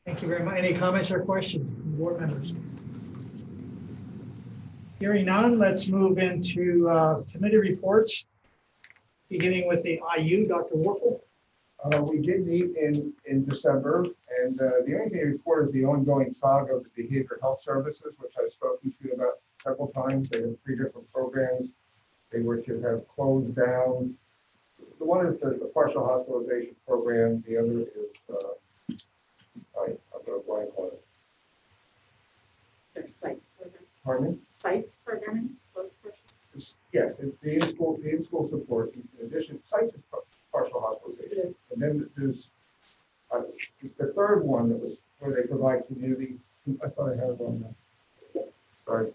Thank you very much. Any comments or questions from board members? Hearing none, let's move into committee reports, beginning with the IU, Dr. Warfel. We did meet in December, and the only thing to report is the ongoing saga of the behavioral health services, which I've spoken to you about several times. They have 3 different programs. They were to have closed down. The one is the partial hospitalization program. The other is, I'm going to blank on it. There's sites program. Pardon me? Sites programming, those portions. Yes, it's the in-school support. In addition, sites is partial hospitalization. And then there's the third one that was where they provide community. I thought I had it on there. Sorry.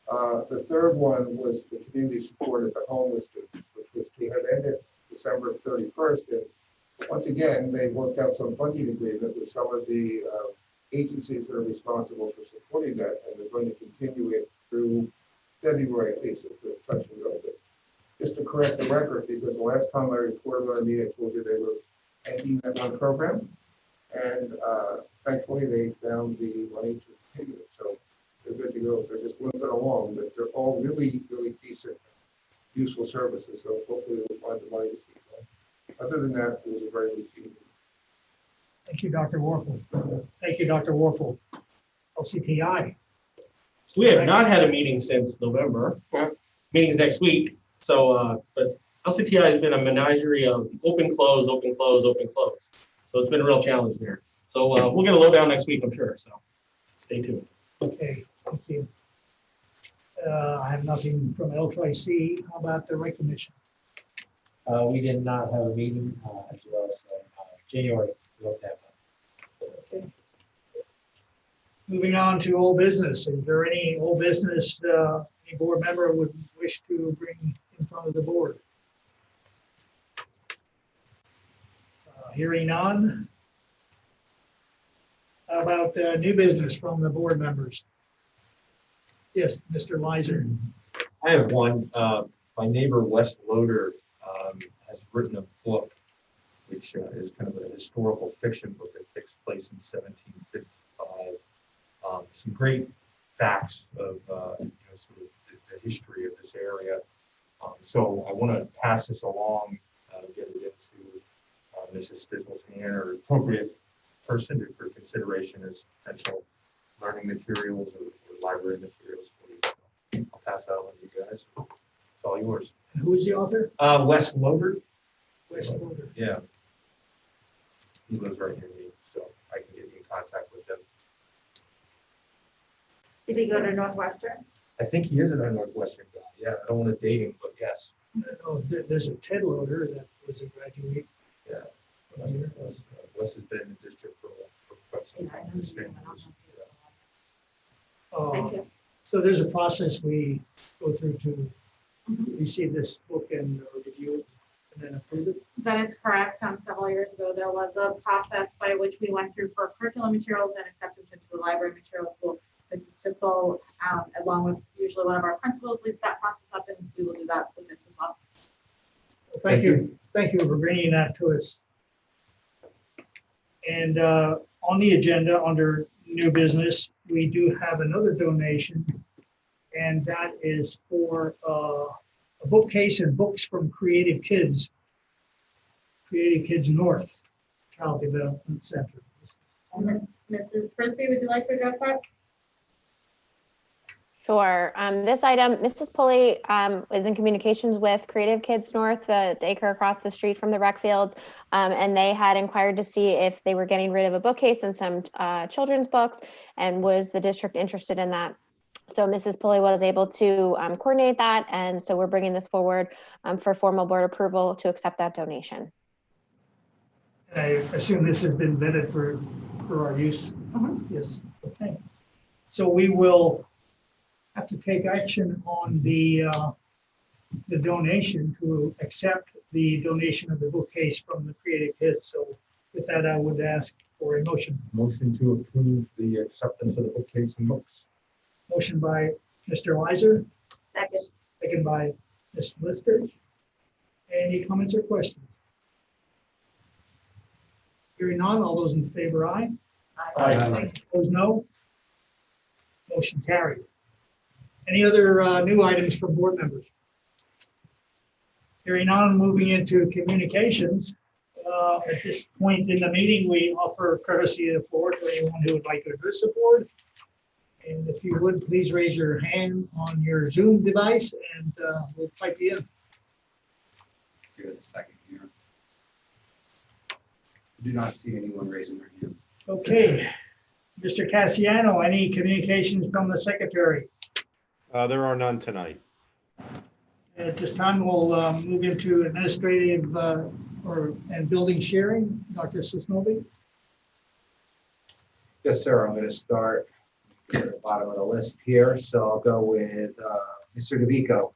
The third one was the community support at the homeless students, which was to have ended December 31st. And once again, they worked out some funding agreement with some of the agencies that are responsible for supporting that, and they're going to continue it through February at least. It's a touch and go. But just to correct the record, because the last time I reported on a meeting, I told you they were ending that one program, and thankfully they found the money to continue it. So they're good to go. They're just limping along, but they're all really, really decent, useful services. So hopefully we'll find the money to keep going. Other than that, it was a very good meeting. Thank you, Dr. Warfel. Thank you, Dr. Warfel. LCTI. So we have not had a meeting since November. Meeting's next week. So, but LCTI has been a menagerie of open, close, open, close, open, close. So it's been a real challenge there. So we'll get a lowdown next week, I'm sure. So stay tuned. Okay, thank you. I have nothing from L3C. How about the Rec Commission? We did not have a meeting as well, so January we'll have one. Okay. Moving on to old business. Is there any old business any board member would wish to bring in front of the board? Hearing none. How about new business from the board members? Yes, Mr. Leiser. I have one. My neighbor Wes Loader has written a book, which is kind of a historical fiction book that takes place in 1755. some great facts of sort of the history of this area. So I want to pass this along, get it into Mrs. Stizzle's hand, or appropriate person for consideration as potential learning materials or library materials for you. So I'll pass that on to you guys. It's all yours. And who is the author? Wes Loder. Wes Loder. Yeah. He lives right near me, so I can get you in contact with him. Did he go to Northwestern? I think he is a Northwestern guy. Yeah, I don't want to date him, but yes. Oh, there's a Ted Loder that was a graduate. Yeah. Wes has been in the district for quite some time. Thank you. So there's a process we go through to receive this book and review it and then approve it. That is correct. Several years ago, there was a process by which we went through for curriculum materials and acceptance into the library material pool. Mrs. Stiffel, along with usually one of our principals, leads that process up, and we will do that with this as well. Thank you. Thank you for bringing that to us. And on the agenda, under new business, we do have another donation, and that is for a bookcase and books from Creative Kids North Child Development Center. Mrs. Frisbee, would you like to address that? Sure. This item, Mrs. Pulley is in communications with Creative Kids North, the daycare across the street from the rec fields, and they had inquired to see if they were getting rid of a bookcase and some children's books, and was the district interested in that. So Mrs. Pulley was able to coordinate that, and so we're bringing this forward for formal board approval to accept that donation. I assume this has been vetted for our use? Yes. Okay. So we will have to take action on the donation to accept the donation of the bookcase from the Creative Kids. So with that, I would ask for a motion. Motion to approve the acceptance of the bookcase and books. Motion by Mr. Weiser. Second. Second by Ms. Lister. Any comments or questions? Hearing none, all those in favor, aye. Aye. Opposed, no. Motion carried. Any other new items from board members? Hearing none, moving into communications. At this point in the meeting, we offer courtesy of the floor to anyone who would like to address the board. And if you would, please raise your hand on your Zoom device and we'll pipe you in. Give it a second here. I do not see anyone raising their hand. Okay. Mr. Cassiano, any communications from the secretary? There are none tonight. At this time, we'll move into administrative and building sharing. Dr. Sismobi? Yes, sir. I'm going to start at the bottom of the list here. So I'll go with Mr. DeVico.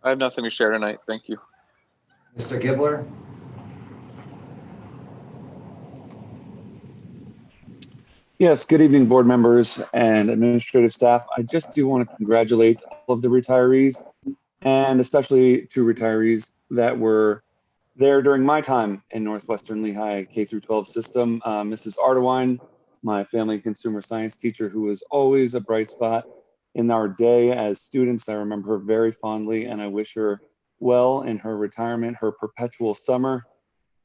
I have nothing to share tonight. Thank you. Mr. Gibler. Yes, good evening, board members and administrative staff. I just do want to congratulate all of the retirees, and especially two retirees that were there during my time in Northwestern Lehigh K-12 system. Mrs. Artewine, my family consumer science teacher, who was always a bright spot in our day as students. I remember her very fondly, and I wish her well in her retirement, her perpetual summer,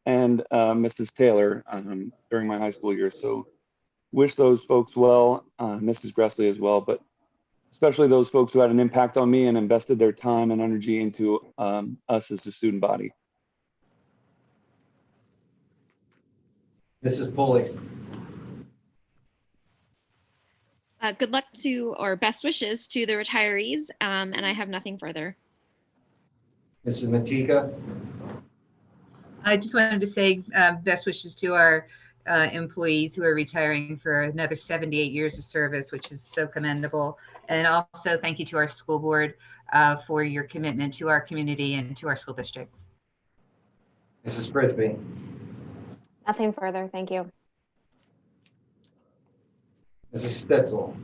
and Mrs. Taylor during my high school years. So wish those folks well, Mrs. Gressley as well, but especially those folks who had an impact on me and invested their time and energy into us as a student body. Mrs. Pulley. Good luck to, or best wishes to the retirees, and I have nothing further. Mrs. Matika. I just wanted to say best wishes to our employees who are retiring for another 78 years of service, which is so commendable. And also thank you to our school board for your commitment to our community and to our school district. Mrs. Frisbee. Nothing further. Thank you. Mrs. Stetzel.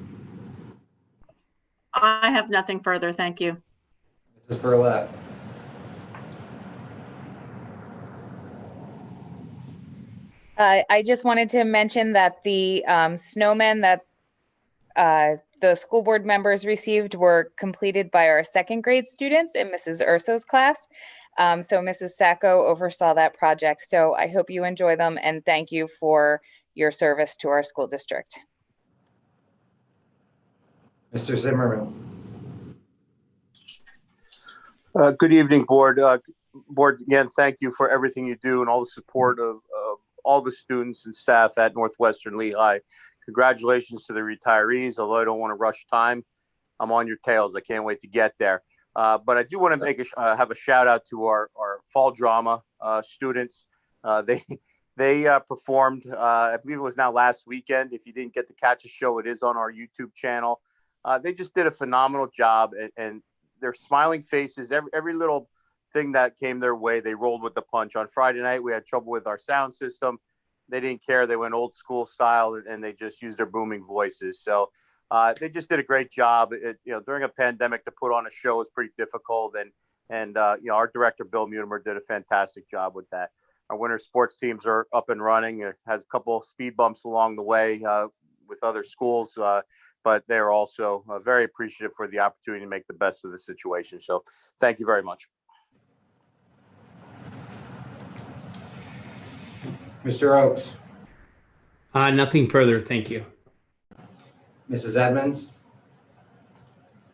I have nothing further. Thank you. Mrs. Burlett. I just wanted to mention that the snowmen that the school board members received were completed by our second grade students in Mrs. Urso's class. So Mrs. Sacco oversaw that project. So I hope you enjoy them and thank you for your service to our school district. Mr. Zimmerman. Good evening, board. Board, again, thank you for everything you do and all the support of all the students and staff at Northwestern Lehigh. Congratulations to the retirees, although I don't want to rush time. I'm on your tails. I can't wait to get there. But I do want to make have a shout out to our fall drama students. They performed, I believe it was now last weekend. If you didn't get to catch a show, it is on our YouTube channel. They just did a phenomenal job, and their smiling faces, every little thing that came their way, they rolled with the punch. On Friday night, we had trouble with our sound system. They didn't care. They went old school style, and they just used their booming voices. So they just did a great job. During a pandemic, to put on a show is pretty difficult, and our director Bill Mutimer did a fantastic job with that. Our winter sports teams are up and running. It has a couple of speed bumps along the way with other schools, but they're also very appreciative for the opportunity to make the best of the situation. So thank you very much. Mr. Oakes. Nothing further, thank you. Mrs. Edmonds.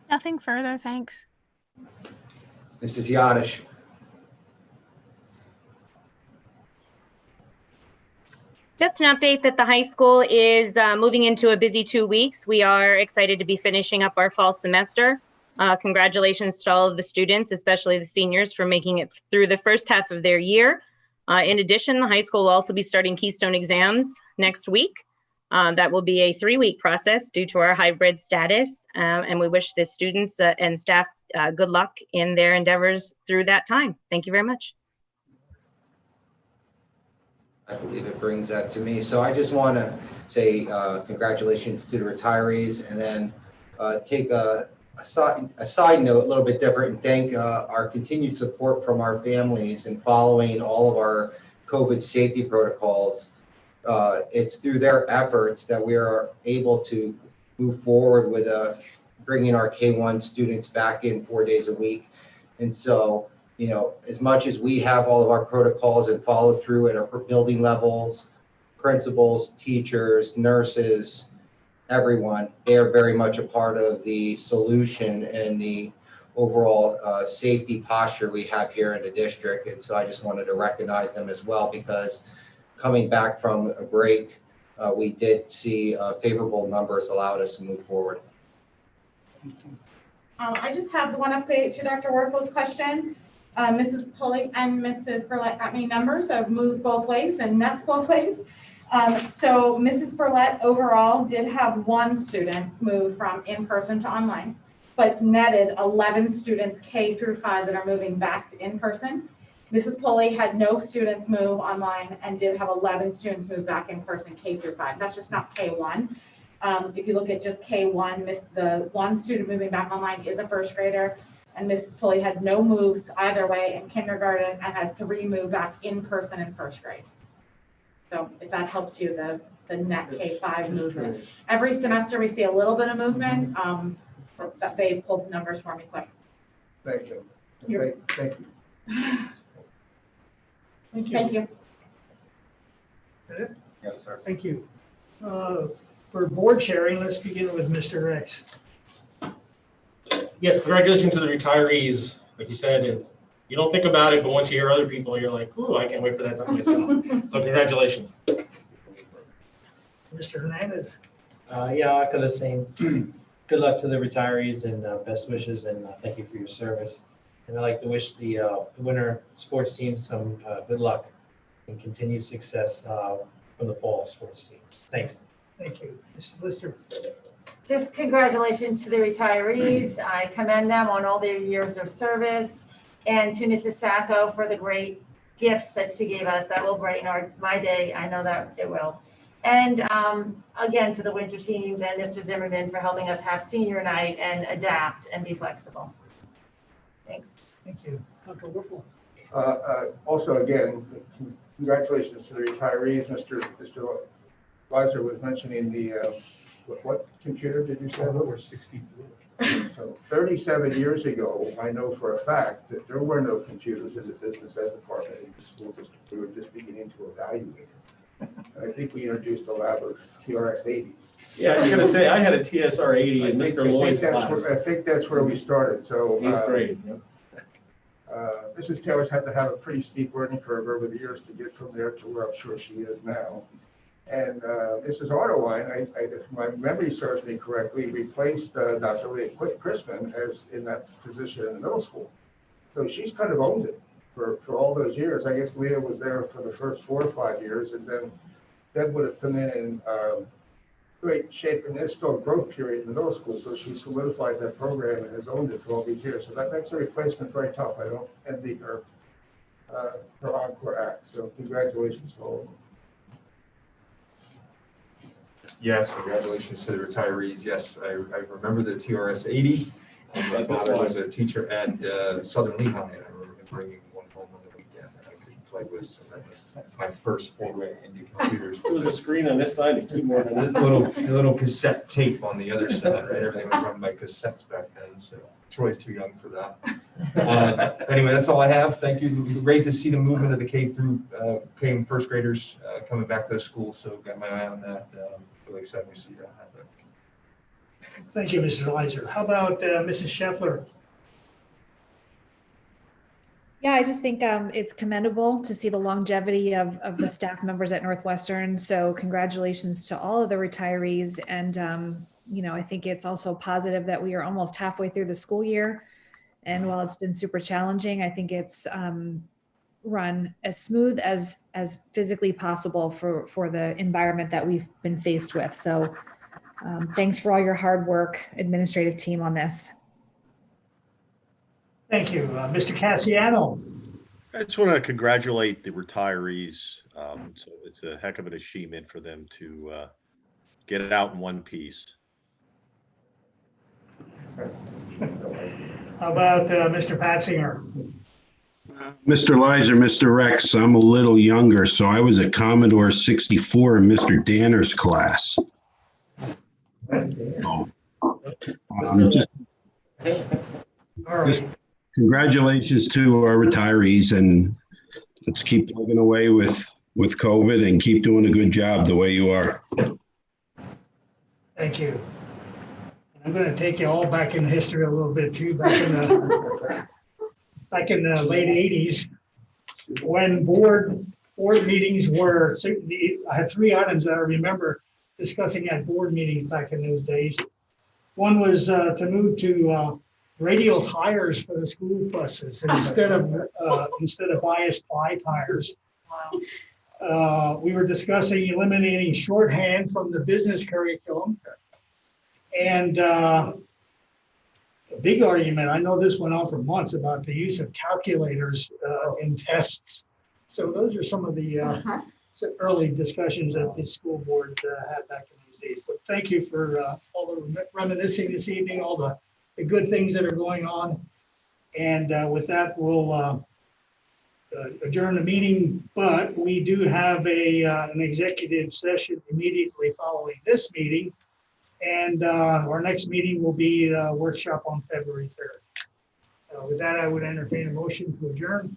Nothing further, thanks. Mrs. Yadish. Just an update that the high school is moving into a busy 2 weeks. We are excited to be finishing up our fall semester. Congratulations to all of the students, especially the seniors, for making it through the first half of their year. In addition, the high school will also be starting Keystone Exams next week. That will be a 3-week process due to our hybrid status, and we wish the students and staff good luck in their endeavors through that time. Thank you very much. I believe it brings that to me. So I just want to say congratulations to the retirees, and then take a side note, a little bit different, and thank our continued support from our families in following all of our COVID safety protocols. It's through their efforts that we are able to move forward with bringing our K-1 students back in 4 days a week. And so, as much as we have all of our protocols and follow through at our building levels, principals, teachers, nurses, everyone, they are very much a part of the solution and the overall safety posture we have here in the district. And so I just wanted to recognize them as well, because coming back from a break, we did see favorable numbers allowed us to move forward. I just have the one update to Dr. Warfel's question. Mrs. Pulley and Mrs. Burlett got me numbers of moves both ways and nets both ways. So Mrs. Burlett overall did have 1 student move from in-person to online, but netted 11 students K through 5 that are moving back to in-person. Mrs. Pulley had no students move online and did have 11 students move back in person K through 5. That's just not K1. If you look at just K1, the 1 student moving back online is a first grader, and Mrs. Pulley had no moves either way in kindergarten and had 3 move back in person in first grade. So if that helps you, the net K5 movement. Every semester we see a little bit of movement, but they pulled the numbers for me quick. Thank you. Thank you. Thank you. Thank you. Yes, sir. Thank you. For board sharing, let's begin with Mr. X. Yes, congratulations to the retirees. Like you said, you don't think about it, but once you hear other people, you're like, ooh, I can't wait for that time myself. So congratulations. Mr. Hernandez. Yeah, I echo the same. Good luck to the retirees and best wishes, and thank you for your service. And I'd like to wish the winter sports team some good luck and continued success from the fall sports teams. Thanks. Thank you. Mrs. Lister. Just congratulations to the retirees. I commend them on all their years of service, and to Mrs. Sacco for the great gifts that she gave us. That will brighten my day. I know that it will. And again, to the winter teams and Mr. Zimmerman for helping us have senior night and adapt and be flexible. Thanks. Thank you. Dr. Warfel. Also, again, congratulations to the retirees. Mr. Weiser was mentioning the, what computer did you say? We're 64. So 37 years ago, I know for a fact that there were no computers in the business ed department in the school district. We were just beginning to evaluate it. I think we introduced a lab of TRS 80s. Yeah, I was gonna say, I had a TSR 80 in Mr. Lloyd's class. I think that's where we started, so. Eighth grade, yeah. Mrs. Taylor's had to have a pretty steep learning curve over the years to get from there to where I'm sure she is now. And Mrs. Artowine, if my memory serves me correctly, replaced Dr. Leah Crispin as in that position in the middle school. So she's kind of owned it for all those years. I guess Leah was there for the first 4 or 5 years, and then Deb would have come in great shape, and there's still a growth period in the middle school, so she solidified that program and has owned it for all these years. So that makes the replacement very tough. I don't envy her encore act. So congratulations to all of them. Yes, congratulations to the retirees. Yes, I remember the TRS 80. My father was a teacher at Southern Lehigh, and I remember him bringing one home on the weekend that I could play with. So that's my first foray into computers. It was a screen on this side, a keyboard on this. Little cassette tape on the other side, right? Everything was run by cassettes back then, so Troy's too young for that. Anyway, that's all I have. Thank you. Great to see the movement of the K through K first graders coming back to school. So got my eye on that. Really excited to see that happen. Thank you, Mr. Leiser. How about Mrs. Scheffler? Yeah, I just think it's commendable to see the longevity of the staff members at Northwestern. So congratulations to all of the retirees. And, I think it's also positive that we are almost halfway through the school year. And while it's been super challenging, I think it's run as smooth as physically possible for the environment that we've been faced with. So thanks for all your hard work, administrative team, on this. Thank you. Mr. Cassiano. I just want to congratulate the retirees. So it's a heck of an achievement for them to get it out in one piece. How about Mr. Patzinger? Mr. Leiser, Mr. Rex, I'm a little younger, so I was a Commodore 64 in Mr. Danner's class. Just congratulations to our retirees, and let's keep plugging away with COVID and keep doing a good job the way you are. Thank you. I'm going to take you all back in history a little bit too, back in the late 80s, when board meetings were, I have 3 items that I remember discussing at board meetings back in those days. One was to move to radial tires for the school buses, and instead of bias ply tires. We were discussing eliminating shorthand from the business curriculum. And a big argument, I know this went on for months, about the use of calculators in tests. So those are some of the early discussions that the school board had back in those days. But thank you for all the reminiscing this evening, all the good things that are going on. And with that, we'll adjourn the meeting, but we do have an executive session immediately following this meeting. And our next meeting will be a workshop on February 3rd. With that, I would entertain a motion to adjourn.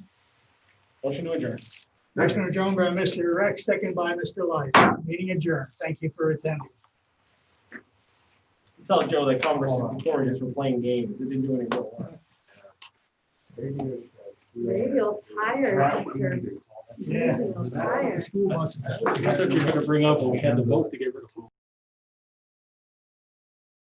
Motion to adjourn. Motion adjourned by Mr. Rex, second by Mr. Light. Meeting adjourned. Thank you for attending. Tell Joe that conversation before just were playing games. It didn't do any real work. Radial tires. Yeah. Radial tires. School buses. I thought you were going to bring up when we had to vote to get rid of